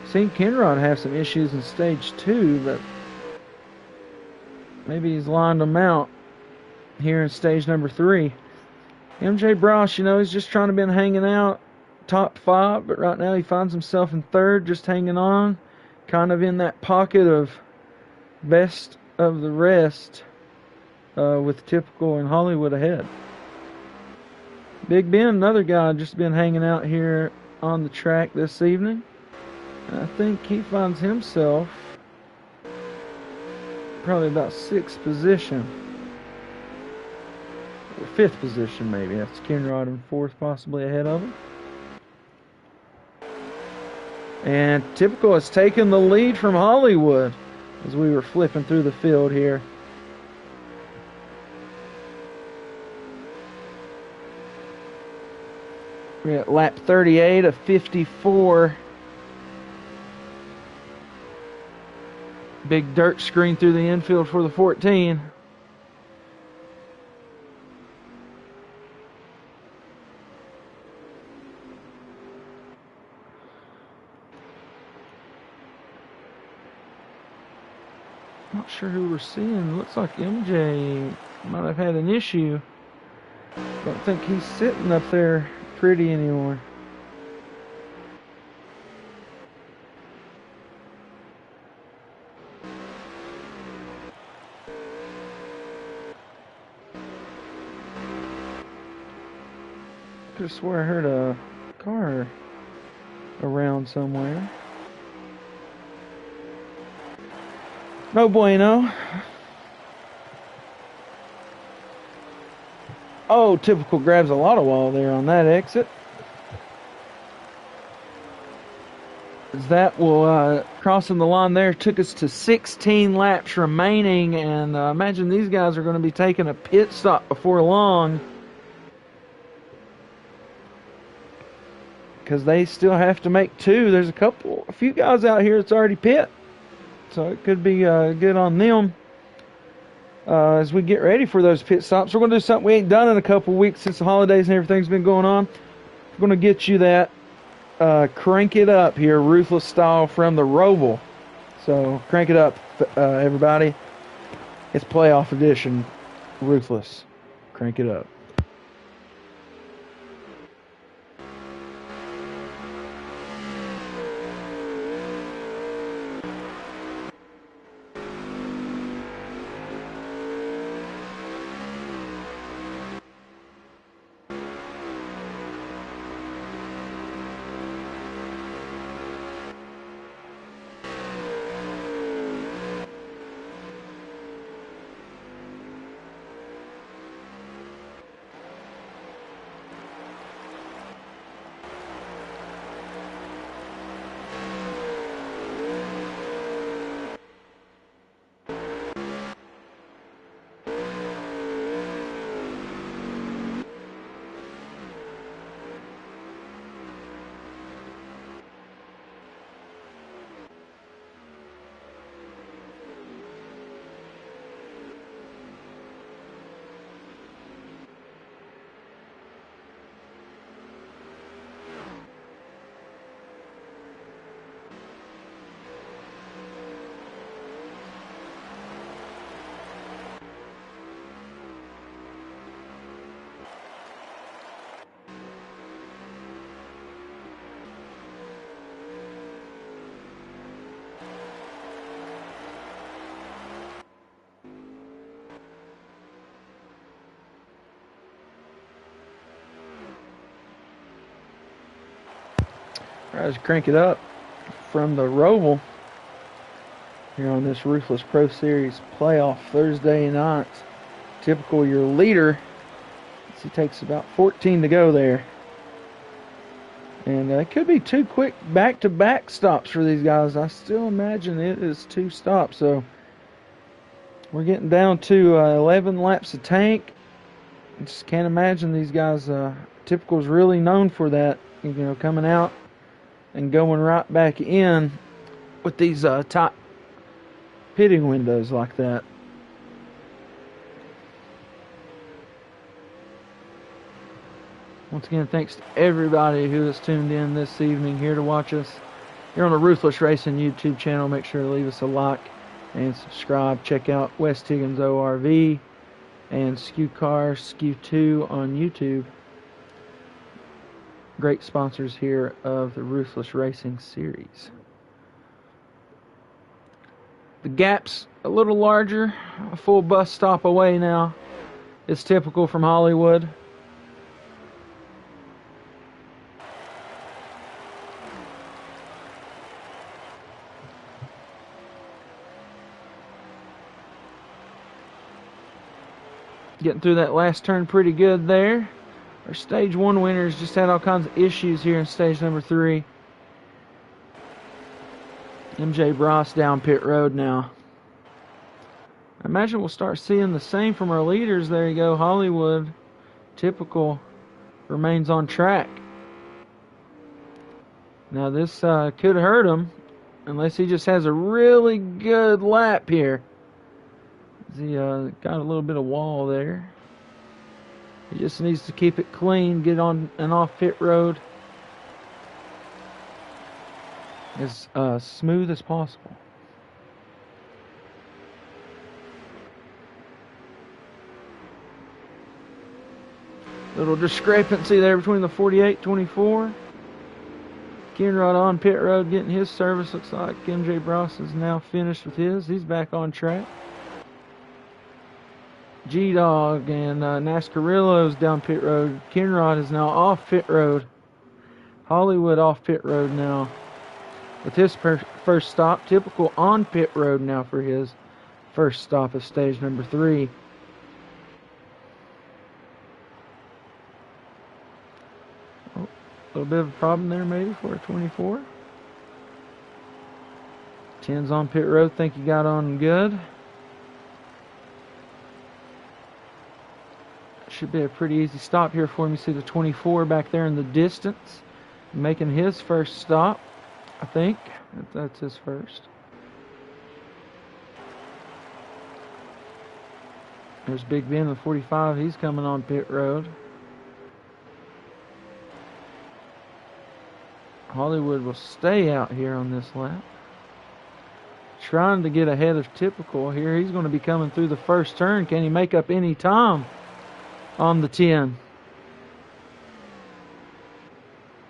Seen Kenrod have some issues in stage 2, but maybe he's lined them out here in stage number 3. MJ Brosh, you know, he's just trying to be hanging out top 5, but right now he finds himself in 3rd, just hanging on, kind of in that pocket of best of the rest, with Typical and Hollywood ahead. Big Ben, another guy, just been hanging out here on the track this evening. I think he finds himself probably about 6th position, or 5th position maybe. That's Kenrod in 4th, possibly ahead of him. And Typical has taken the lead from Hollywood as we were flipping through the field here. We're at lap 38 of 54. Big dirt screen through the infield for the 14. Not sure who we're seeing. Looks like MJ might have had an issue. Don't think he's sitting up there pretty anymore. Could have swore I heard a car around somewhere. No bueno. Oh, Typical grabs a lot of wall there on that exit. As that will, crossing the line there, took us to 16 laps remaining, and imagine these guys are going to be taking a pit stop before long, because they still have to make 2. There's a few guys out here that's already pit, so it could be good on them. As we get ready for those pit stops, we're going to do something we ain't done in a couple weeks since the holidays and everything's been going on. We're going to get you that crank it up here, Ruthless style from the Roval. So crank it up, everybody. It's playoff edition, Ruthless. Crank it up. All right, let's crank it up from the Roval here on this Ruthless Pro Series playoff Thursday night. Typical, your leader. He takes about 14 to go there. And it could be 2 quick back-to-back stops for these guys. I still imagine it is 2 stops. So we're getting down to 11 laps of tank. I just can't imagine these guys. Typical's really known for that, coming out and going right back in with these top pitting windows like that. Once again, thanks to everybody who has tuned in this evening here to watch us here on the Ruthless Racing YouTube channel. Make sure to leave us a like and subscribe. Check out West Higgins ORV and Skew Car, Skew 2 on YouTube. Great sponsors here of the Ruthless Racing series. The gap's a little larger, a full bus stop away now. It's typical from Hollywood. Getting through that last turn pretty good there. Our stage 1 winners just had all kinds of issues here in stage number 3. MJ Bross down pit road now. I imagine we'll start seeing the same from our leaders. There you go, Hollywood. Typical remains on track. Now this could hurt him unless he just has a really good lap here. He got a little bit of wall there. He just needs to keep it clean, get on and off pit road as smooth as possible. Little discrepancy there between the 48-24. Kinrod on pit road getting his service. Looks like MJ Bross is now finished with his. He's back on track. G-Dog and Nascarillo's down pit road. Kinrod is now off pit road. Hollywood off pit road now with his first stop. Typical on pit road now for his first stop of stage number 3. Oh, a little bit of a problem there maybe for a 24. 10's on pit road. Think he got on good. Should be a pretty easy stop here for him. You see the 24 back there in the distance, making his first stop. I think that's his first. There's Big Ben with 45. He's coming on pit road. Hollywood will stay out here on this lap. trying to get ahead of Typical here. He's going to be coming through the first turn. Can he make up any time on the 10?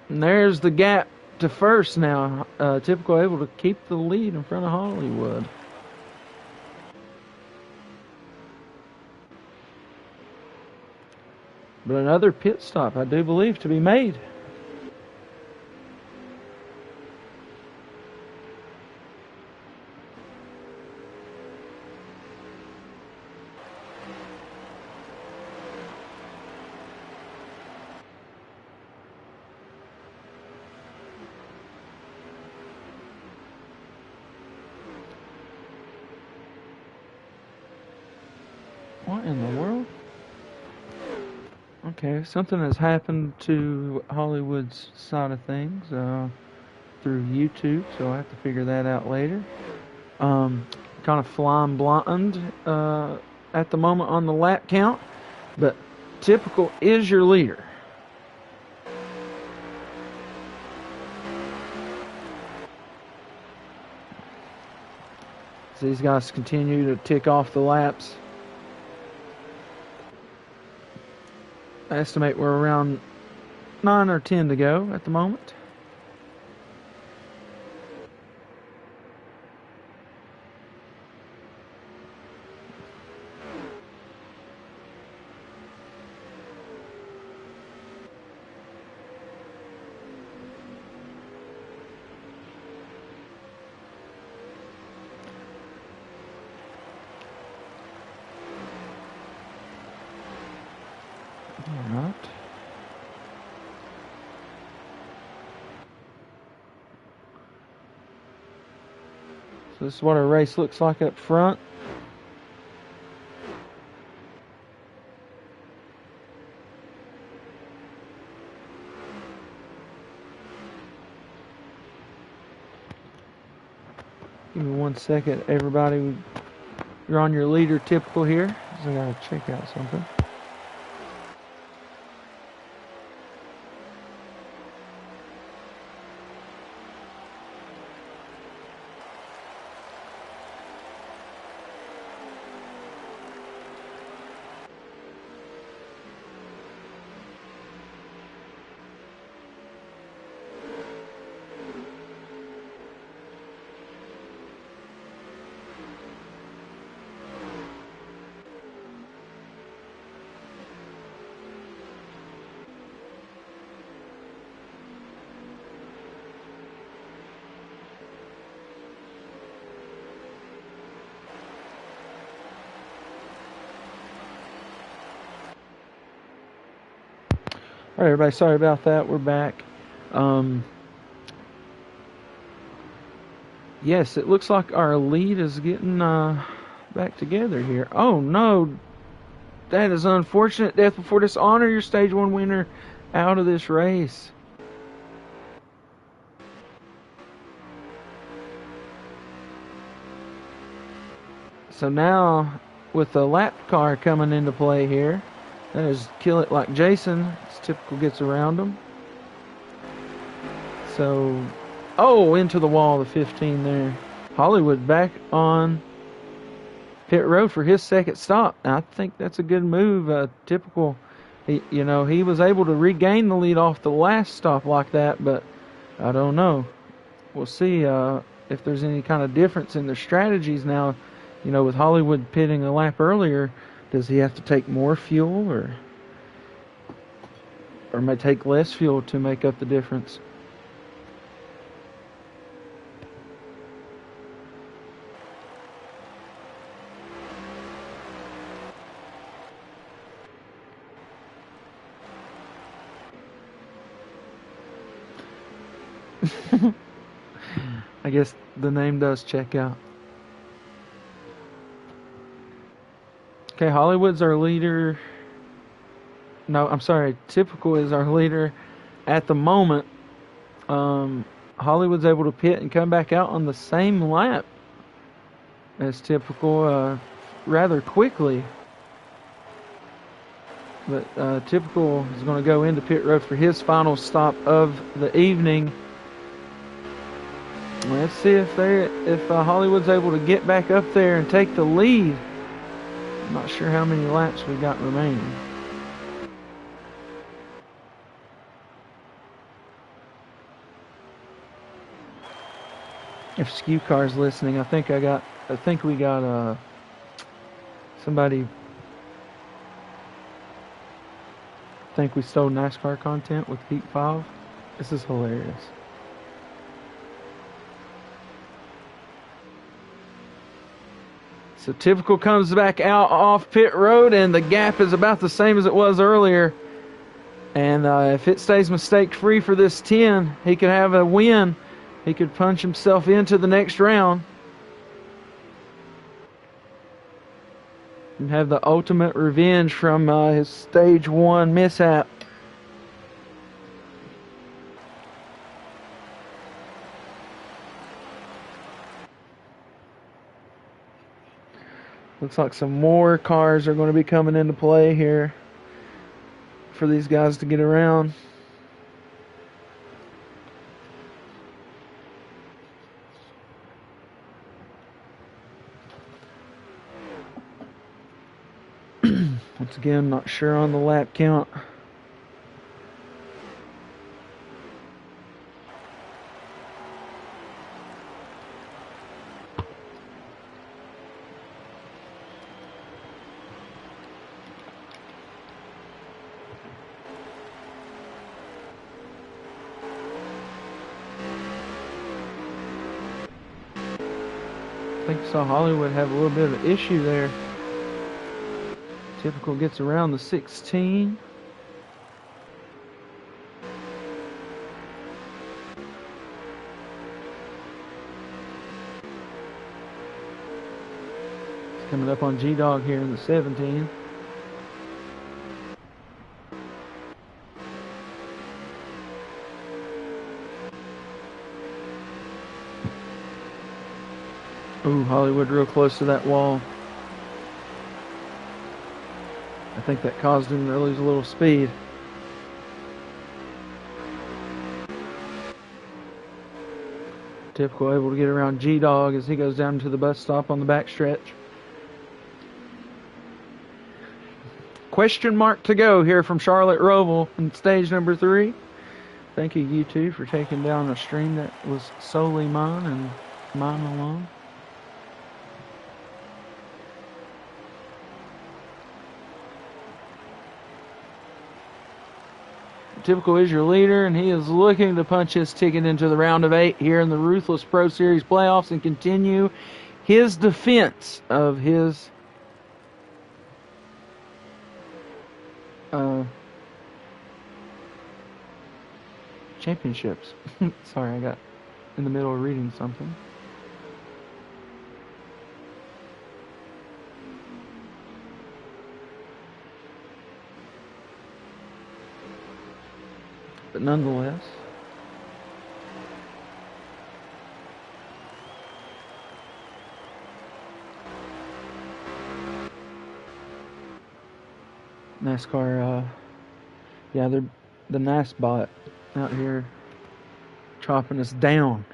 And there's the gap to first now. Typical able to keep the lead in front of Hollywood. But another pit stop, I do believe, to be made. What in the world? Okay, something has happened to Hollywood's side of things through YouTube, so I have to figure that out later. Kind of flying blind at the moment on the lap count, but Typical is your leader. So these guys continue to tick off the laps. I estimate we're around 9 or 10 to go at the moment. Alright. So this is what our race looks like up front. Give me 1 second, everybody. You're on your leader Typical here. So I gotta check out something. All right, everybody, sorry about that. We're back. Yes, it looks like our lead is getting back together here. Oh, no. That is unfortunate. Death before dishonor. Your stage 1 winner out of this race. So now, with the lap car coming into play here, that is Kill It Like Jason. It's Typical gets around him. So, oh, into the wall, the 15 there. Hollywood back on pit road for his second stop. Now, I think that's a good move. Typical, he was able to regain the lead off the last stop like that, but I don't know. We'll see if there's any kind of difference in their strategies now. With Hollywood pitting a lap earlier, does he have to take more fuel or may take less fuel to make up the difference? I guess the name does check out. Okay, Hollywood's our leader. No, I'm sorry. Typical is our leader at the moment. Hollywood's able to pit and come back out on the same lap as Typical rather quickly. But Typical is going to go into pit road for his final stop of the evening. Let's see if Hollywood's able to get back up there and take the lead. I'm not sure how many laps we got remaining. If Skew Car's listening, I think we got somebody. I think we stole NASCAR content with Heat 5. This is hilarious. So Typical comes back out off pit road, and the gap is about the same as it was earlier. And if it stays mistake-free for this 10, he could have a win. He could punch himself into the next round and have the ultimate revenge from his stage 1 mishap. Looks like some more cars are going to be coming into play here for these guys to get around. Once again, not sure on the lap count. I think I saw Hollywood have a little bit of an issue there. Typical gets around the 16. It's coming up on G-Dog here in the 17. Ooh, Hollywood real close to that wall. I think that caused him to lose a little speed. Typical able to get around G-Dog as he goes down to the bus stop on the backstretch. Question mark to go here from Charlotte Roval in stage number 3. Thank you, YouTube, for taking down a stream that was solely mine and mine alone. Typical is your leader, and he is looking to punch his ticket into the round of 8 here in the Ruthless Pro Series playoffs and continue his defense of his championships. Sorry, I got in the middle of reading something. But nonetheless, NASCAR, yeah, they're the NAS bot out here chopping us down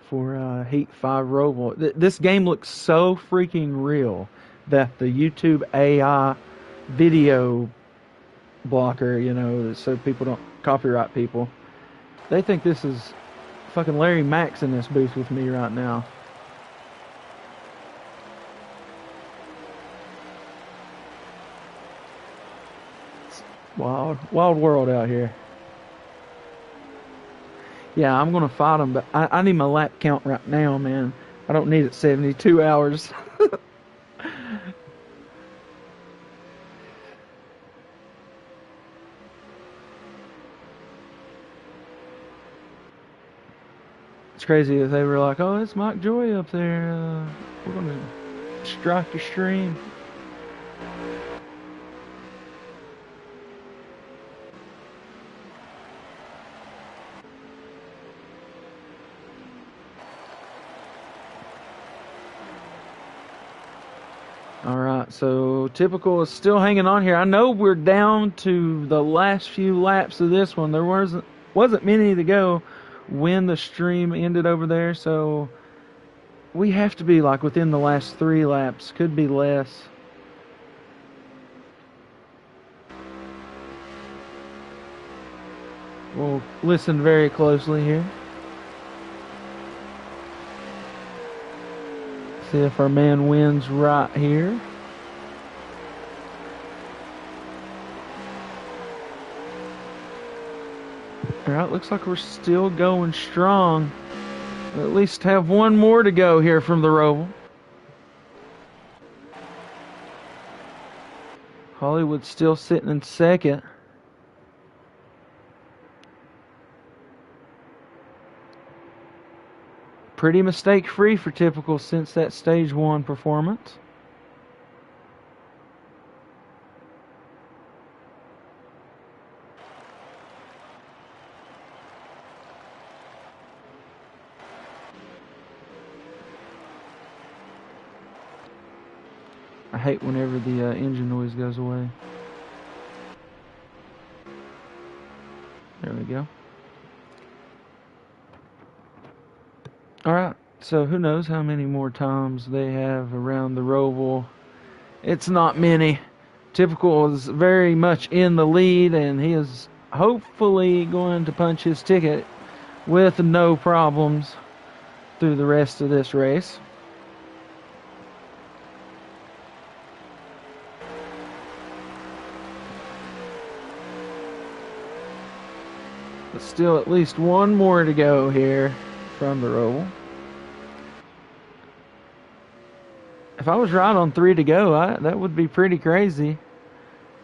for Heat 5 Roval. This game looks so freaking real that the YouTube AI video blocker, you know, so people don't copyright people, they think this is fucking Larry Max in this booth with me right now. It's wild world out here. Yeah, I'm gonna fight them, but I need my lap count right now, man. I don't need it 72 hours. It's crazy if they were like, oh, it's Mike Joy up there. We're going to strike your stream. All right, so Typical is still hanging on here. I know we're down to the last few laps of this one. There wasn't many to go. when the stream ended over there, so we have to be like within the last 3 laps. Could be less. We'll listen very closely here. See if our man wins right here. Alright, looks like we're still going strong. At least have one more to go here from the Roval. Hollywood's still sitting in second. Pretty mistake-free for Typical since that Stage 1 performance. I hate whenever the engine noise goes away. There we go. Alright, so who knows how many more times they have around the Roval. It's not many. Typical is very much in the lead, and he is hopefully going to punch his ticket with no problems through the rest of this race. But still at least one more to go here from the Roval. If I was right on 3 to go, that would be pretty crazy.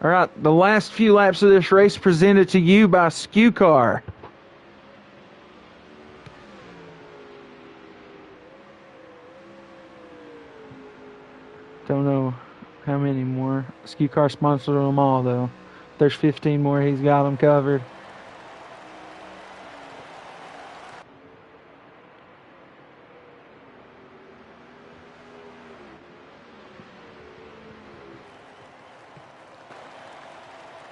Alright, the last few laps of this race presented to you by Skew Car. Don't know how many more. Skew Car sponsored them all, though. There's 15 more, he's got them covered.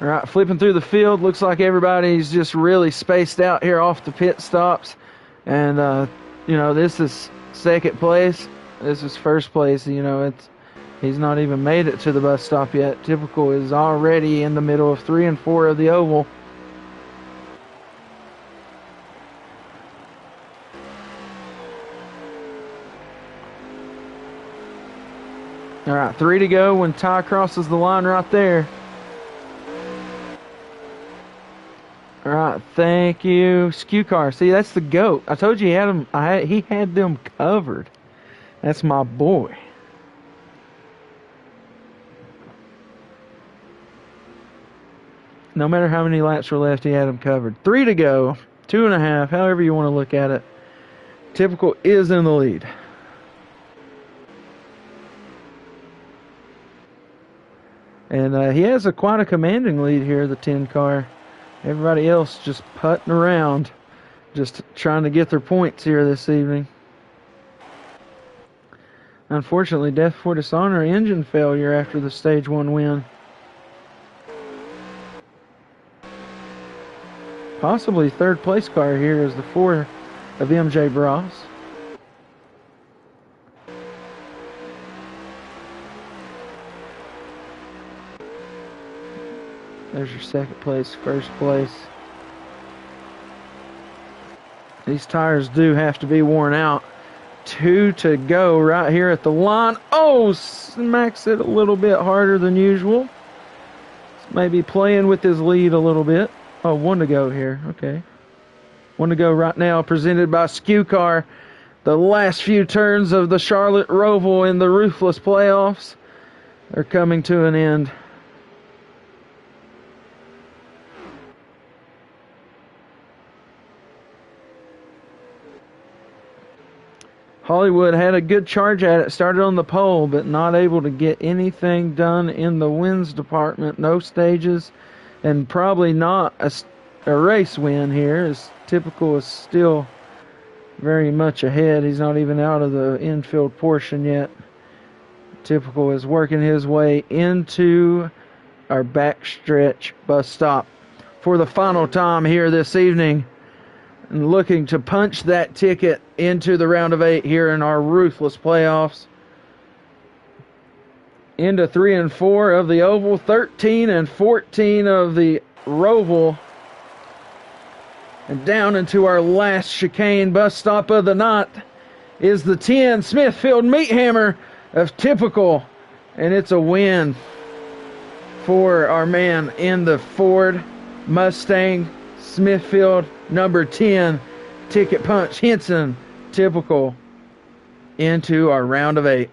All right, flipping through the field, looks like everybody's just really spaced out here off the pit stops. And, you know, this is second place. This is first place. You know, he's not even made it to the bus stop yet. Typical is already in the middle of 3 and 4 of the oval. All right, 3 to go when Ty crosses the line right there. All right, thank you, Skew Car. See, that's the GOAT. I told you he had them. He had them covered. That's my boy. No matter how many laps were left, he had them covered. 3 to go, 2.5, however you want to look at it. Typical is in the lead. And he has quite a commanding lead here, the 10 car. Everybody else just putting around, just trying to get their points here this evening. Unfortunately, death for dishonor, engine failure after the Stage 1 win. Possibly third place car here is the 4 of MJ Bros. There's your second place, first place. These tires do have to be worn out. 2 to go right here at the line. Oh, smacks it a little bit harder than usual. Maybe playing with his lead a little bit. Oh, 1 to go here. Okay. 1 to go right now, presented by Skew Car. The last few turns of the Charlotte Roval in the Ruthless playoffs are coming to an end. Hollywood had a good charge at it, started on the pole, but not able to get anything done in the wins department. No stages, and probably not a race win here, as Typical is still very much ahead. He's not even out of the infield portion yet. Typical is working his way into our backstretch bus stop for the final time here this evening. and looking to punch that ticket into the round of 8 here in our Ruthless playoffs. Into 3 and 4 of the Oval, 13 and 14 of the Roval. And down into our last chicane bus stop of the night is the 10 Smithfield Meat Hammer of Typical. And it's a win for our man in the Ford Mustang Smithfield number 10 ticket punch. Henson Typical into our round of 8.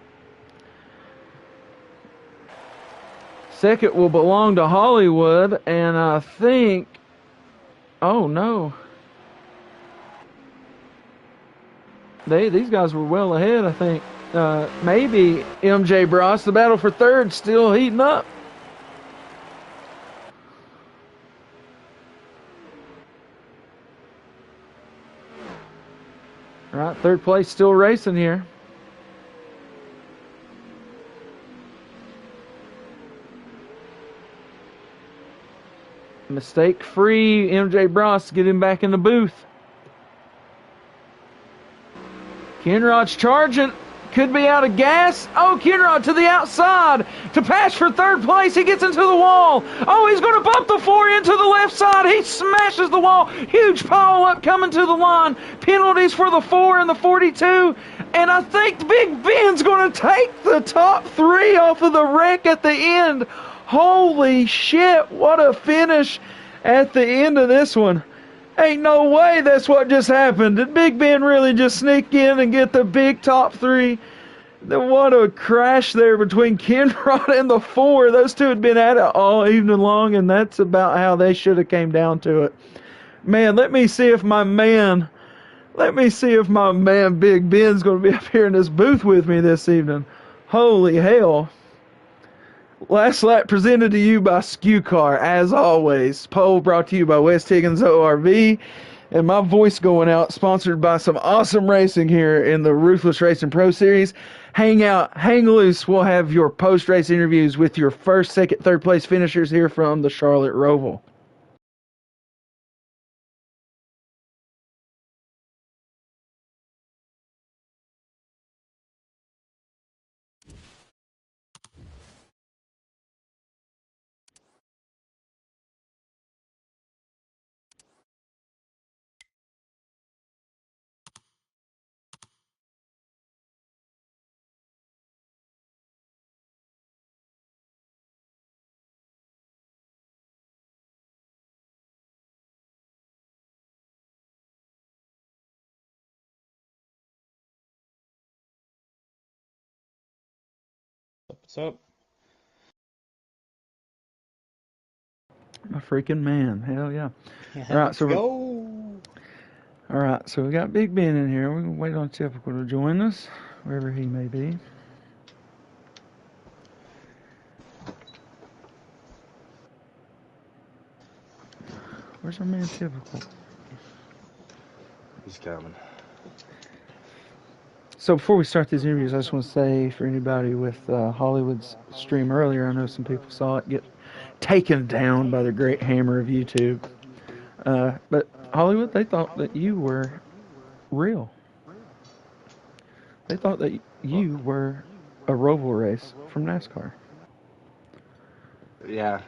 Second will belong to Hollywood, and I think, oh no, these guys were well ahead. I think maybe MJ Bross. The battle for third still heating up. All right, third place still racing here. Mistake-free MJ Bross, get him back in the booth. Kinrod's charging. Could be out of gas. Oh, Kinrod to the outside to pass for third place. He gets into the wall. Oh, he's going to bump the 4 into the left side. He smashes the wall. Huge pile up coming to the line. Penalties for the 4 and the 42. And I think Big Ben's going to take the top 3 off of the wreck at the end. Holy shit, what a finish at the end of this one. Ain't no way that's what just happened. Did Big Ben really just sneak in and get the big top 3? What a crash there between Kinrod and the 4. Those two had been at it all evening long, and that's about how they should have came down to it. Man, let me see if my man Big Ben's going to be up here in this booth with me this evening. Holy hell. Last lap presented to you by Skew Car, as always. Poll brought to you by West Higgins ORV. And my voice going out, sponsored by some awesome racing here in the Ruthless Racing Pro Series. Hang out, hang loose. We'll have your post-race interviews with your first, second, third place finishers here from the Charlotte Roval. What's up? My freaking man. Hell yeah. Yeah, All right, let's so go. all right, so we got Big Ben in here. We're going to wait on Typical to join us, wherever he may be. Where's our man Typical? He's coming. So before we start these interviews, I just want to say for anybody with Hollywood's stream earlier, I know some people saw it get taken down by the great hammer of YouTube. But Hollywood, they thought that you were real. They thought that you were a Roval race from NASCAR. Yeah,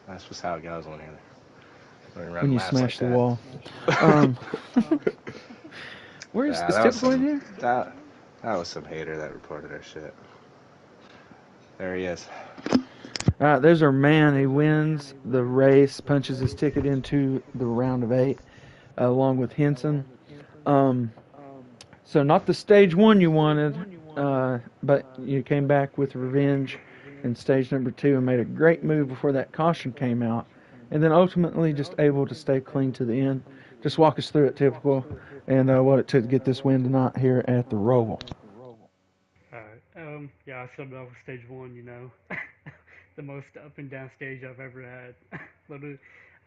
that's just how it goes When you smash the wall. Where's Yeah, is Typical in here? That was some hater that reported our shit. There he is. All right, there's our man. He wins the race, punches his ticket into the round of 8, along with Henson. So not the stage 1 you wanted, but you came back with revenge in stage number 2 and made a great move before that caution came out, and then ultimately just able to stay clean to the end. Just walk us through it, Typical, and what it took to get this win tonight here at the Roval. Alright, yeah, I started off with stage 1, the most up and down stage I've ever had. Literally,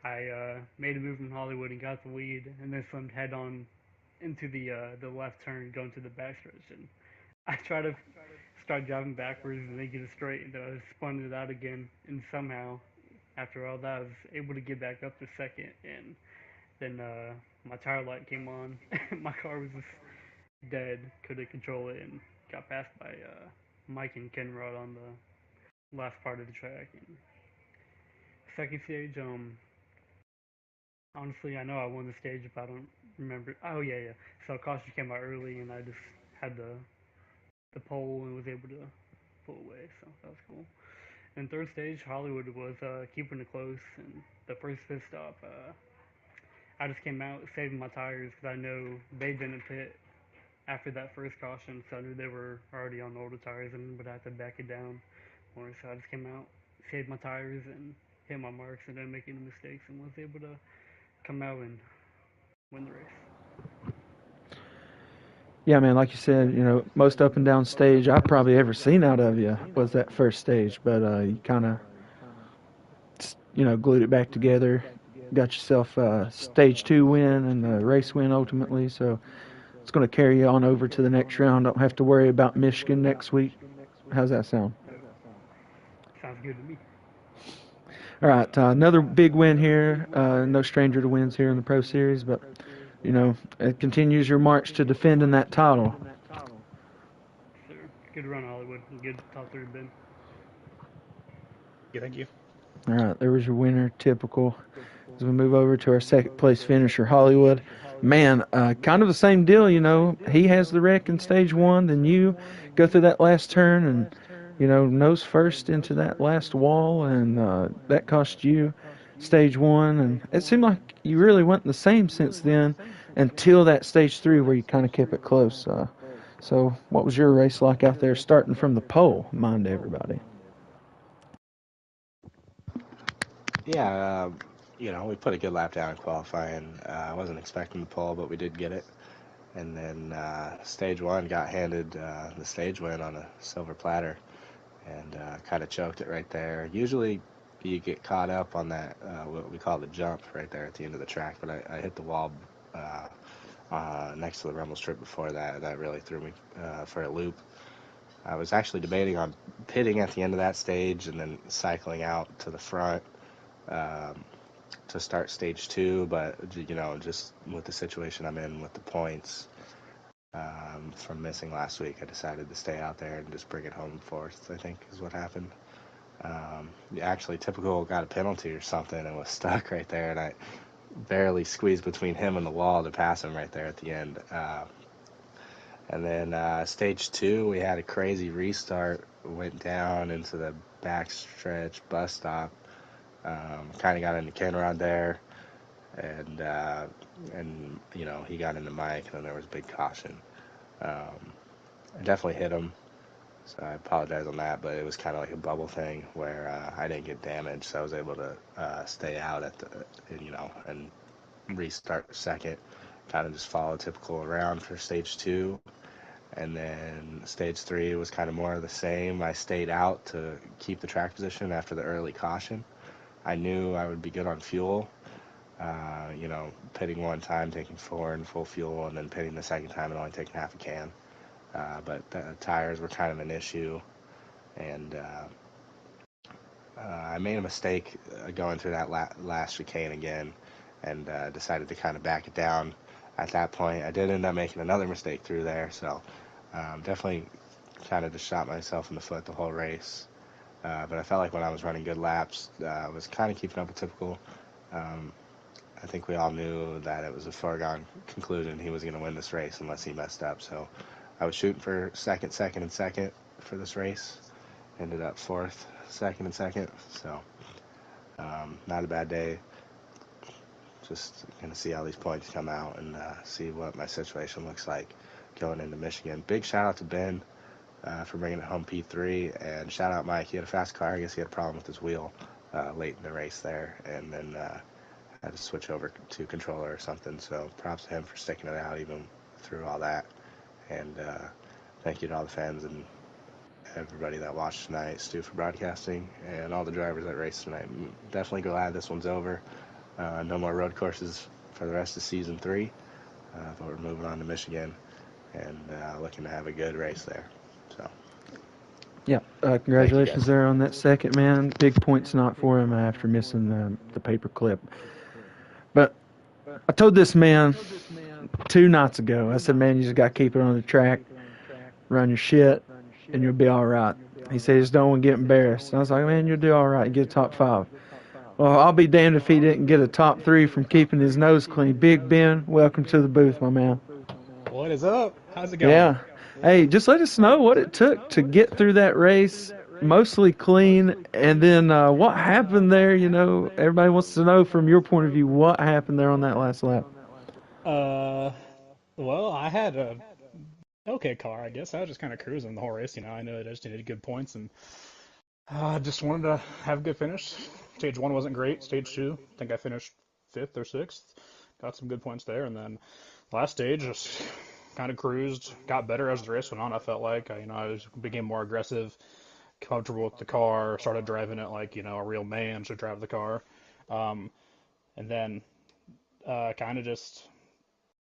I made a move in Hollywood and got the lead, and then slammed head on into the left turn, going to the backstretch, and I try to start driving backwards and then get it straight, and I spun it out again, and somehow, after all that, I was able to get back up to second, and Then my tire light came on. My car was just dead. Couldn't control it and got passed by Mike and Kenrod on the last part of the track. And second stage, honestly, I know I won the stage if I don't remember. Oh yeah, yeah. So caution came out early, and I just had the pole and was able to pull away. So that was cool. And third stage, Hollywood was keeping it close, and the first pit stop, I just came out saving my tires because I know they didn't pit after that first caution, so I knew they were already on older tires and would have to back it down more. So I just came out, saved my tires, and hit my marks, and didn't make any mistakes, and was able to come out and win the race. Yeah, man, like you said, most up and down stage I've probably ever seen out of you was that first stage, but you kind of, glued it back together, got yourself a stage 2 win and the race win ultimately, so it's going to carry you on over to the next round. Don't have to worry about Michigan next week. How's that sound? Sounds good to me. All right, another big win here. No stranger to wins here in the Pro Series, but it continues your march to defending that title. So good run, Hollywood. Good top three, Ben. Yeah, thank you. All right, there was your winner, typical. As we move over to our second place finisher, Hollywood. Man, kind of the same deal, He has the wreck in stage 1, then you go through that last turn and, nose first into that last wall, and that cost you stage 1. And it seemed like you really went the same since then until that stage 3 where you kind of kept it close. So what was your race like out there starting from the pole, mind everybody? Yeah, we put a good lap down in qualifying. I wasn't expecting the pole, but we did get it. And then stage 1 got handed the stage win on a silver platter, and kind of choked it right there. Usually you get caught up on that, what we call the jump right there at the end of the track, but I hit the wall next to the rumble strip before that. That really threw me for a loop. I was actually debating on pitting at the end of that stage and then cycling out to the front um, to start stage 2, but just with the situation I'm in with the points from missing last week, I decided to stay out there and just bring it home fourth, I think is what happened. Actually, Typical got a penalty or something and was stuck right there, and I barely squeezed between him and the wall to pass him right there at the end. And then stage 2, we had a crazy restart, went down into the backstretch bus stop, kind of got into Kenrod there, and he got into Mike, and then there was a big caution. I definitely hit him, so I apologize on that, but it was kind of like a bubble thing where I didn't get damaged, so I was able to stay out at and restart second, kind of just follow Typical around for stage 2. And then stage 3 was kind of more of the same. I stayed out to keep the track position after the early caution. I knew I would be good on fuel. Pitting one time, taking 4 in full fuel, and then pitting the second time and only taking half a can. But the tires were kind of an issue, and I made a mistake going through that last chicane again, and decided to kind of back it down. At that point, I did end up making another mistake through there, so definitely kind of just shot myself in the foot the whole race. But I felt like when I was running good laps, I was kind of keeping up with Typical. I think we all knew that it was a foregone conclusion he was going to win this race unless he messed up. So I was shooting for second, and second for this race. Ended up fourth, second, and second. So not a bad day. Just going to see how these points come out and see what my situation looks like going into Michigan. Big shout out to Ben for bringing it home P3, and shout out Mike. He had a fast car. I guess he had a problem with his wheel late in the race there, and then had to switch over to controller or something. So props to him for sticking it out even through all that. And thank you to all the fans and everybody that watched tonight, Stu for broadcasting, and all the drivers that raced tonight. I'm definitely glad this one's over. No more road courses for the rest of season 3, but we're moving on to Michigan and looking to have a good race there. So, Yeah, congratulations there on that second, man. Big points not for him after missing the paper clip. But I told this man 2 nights ago, I said, man, you just got to keep it on the track, run your shit, and you'll be all right. He said, just don't want to get embarrassed. I was like, man, you'll do all right. Get a top 5. Well, I'll be damned if he didn't get a top 3 from keeping his nose clean. Big Ben, welcome to the booth, my man. What is up? How's it going? Yeah. Hey, just let us know what it took to get through that race, mostly clean, and then what happened there. You know, everybody wants to know from your point of view what happened there on that last lap. Uh, well, I had a okay car, I guess. I was just kind of cruising the whole race, I know I just needed good points and just wanted to have a good finish. Stage one wasn't great. Stage two, I think I finished fifth or sixth. Got some good points there, and then last stage just kind of cruised. Got better as the race went on. I felt like became more aggressive, comfortable with the car. Started driving it like a real man should drive the car, um, and then kind of just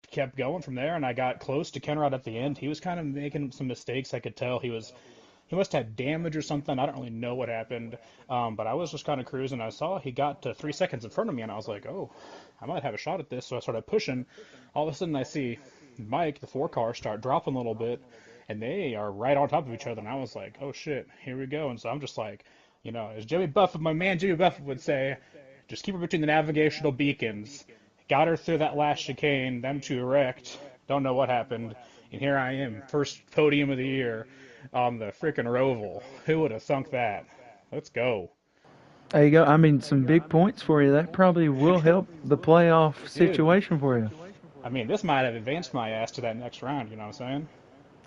kept going from there, and I got close to Kenrod at the end. He was kind of making some mistakes. I could tell he must have damage or something. I don't really know what happened, but I was just kind of cruising. I saw he got to 3 seconds in front of me, and I was like, oh, I might have a shot at this. So I started pushing. All of a sudden, I see Mike, the 4 car, start dropping a little bit, and they are right on top of each other. And I was like, oh shit, here we go. And so I'm just like, as Jimmy Buffett, my man Jimmy Buffett would say, just keep her between the navigational beacons. Got her through that last chicane. Them two wrecked. Don't know what happened. And here I am, first podium of the year on the freaking Roval. Who would have thunk that? Let's go. There you go. I mean, some big points for you. That probably will help the playoff Dude, situation for you. I mean, this might have advanced my ass to that next round, you know what I'm saying?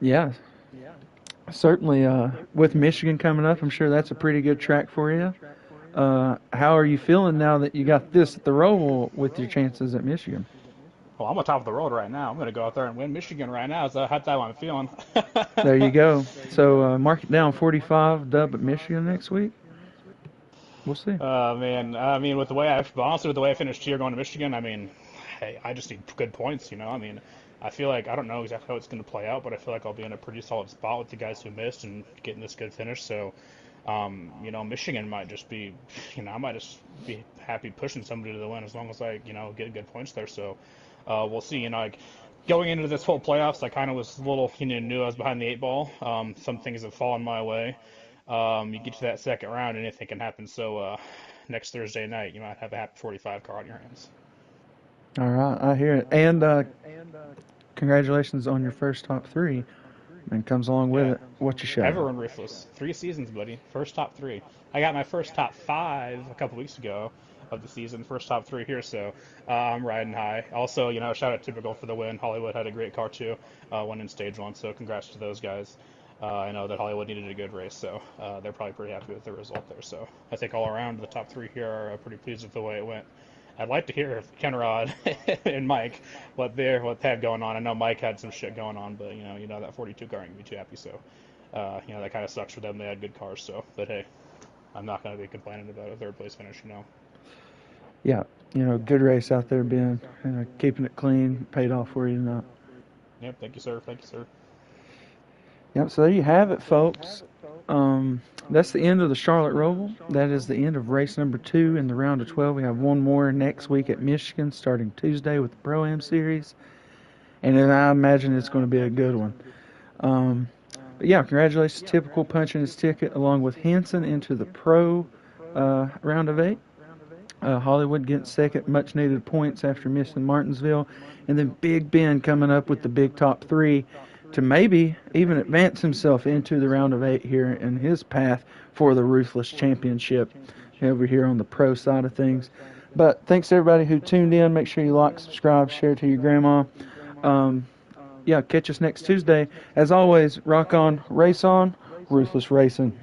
Yeah, certainly. With Michigan coming up, I'm sure that's a pretty good track for you. How are you feeling now that you got this at the Roval with your chances at Michigan? Well, I'm on top of the world right now. I'm going to go out there and win Michigan right now. So that's how I'm feeling. There you go. So mark it down, 45 dub at Michigan next week. We'll see. Man, honestly, with the way I finished here going to Michigan, I mean, hey, I just need good points, I mean, I feel like I don't know exactly how it's going to play out, but I feel like I'll be in a pretty solid spot with the guys who missed and getting this good finish. So, Michigan might just be, I might just be happy pushing somebody to the win as long as I, get good points there. So, we'll see. Like going into this whole playoffs, I kind of was a little, knew I was behind the 8 ball. Some things have fallen my way. You get to that second round, anything can happen. So, next Thursday night, you might have a happy 45 car on your hands. All right, I hear it. And congratulations on your first top 3. And comes along with it. What you show? Everyone Ruthless. 3 seasons, buddy. First top 3. I got my first top 5 a couple weeks ago of the season. First top 3 here, so I'm riding high. Also, shout out Typical for the win. Hollywood had a great car too. Won in stage 1, so congrats to those guys. I know that Hollywood needed a good race, so they're probably pretty happy with the result there. So I think all around the top 3 here are pretty pleased with the way it went. I'd like to hear if Kenrod and Mike what they have going on. I know Mike had some shit going on, but that 42 car ain't gonna be too happy. So that kind of sucks for them. They had good cars, so but hey, I'm not gonna be complaining about a third place finish. Yeah, good race out there, Ben. Keeping it clean paid off for you tonight. Yep, thank you, sir. Yep, so there you have it, folks. That's the end of the Charlotte Roval. That is the end of race number 2 in the round of 12. We have one more next week at Michigan, starting Tuesday with the Pro-Am Series. And then I imagine it's going to be a good one. But yeah, congratulations, Typical punching his ticket along with Henson into the Pro round of 8. Hollywood getting second, much needed points after missing Martinsville. And then Big Ben coming up with the big top 3 to maybe even advance himself into the round of 8 here in his path for the Ruthless Championship over here on the pro side of things. But thanks to everybody who tuned in. Make sure you like, subscribe, share to your grandma. Catch us next Tuesday. As always, rock on, race on, Ruthless Racing.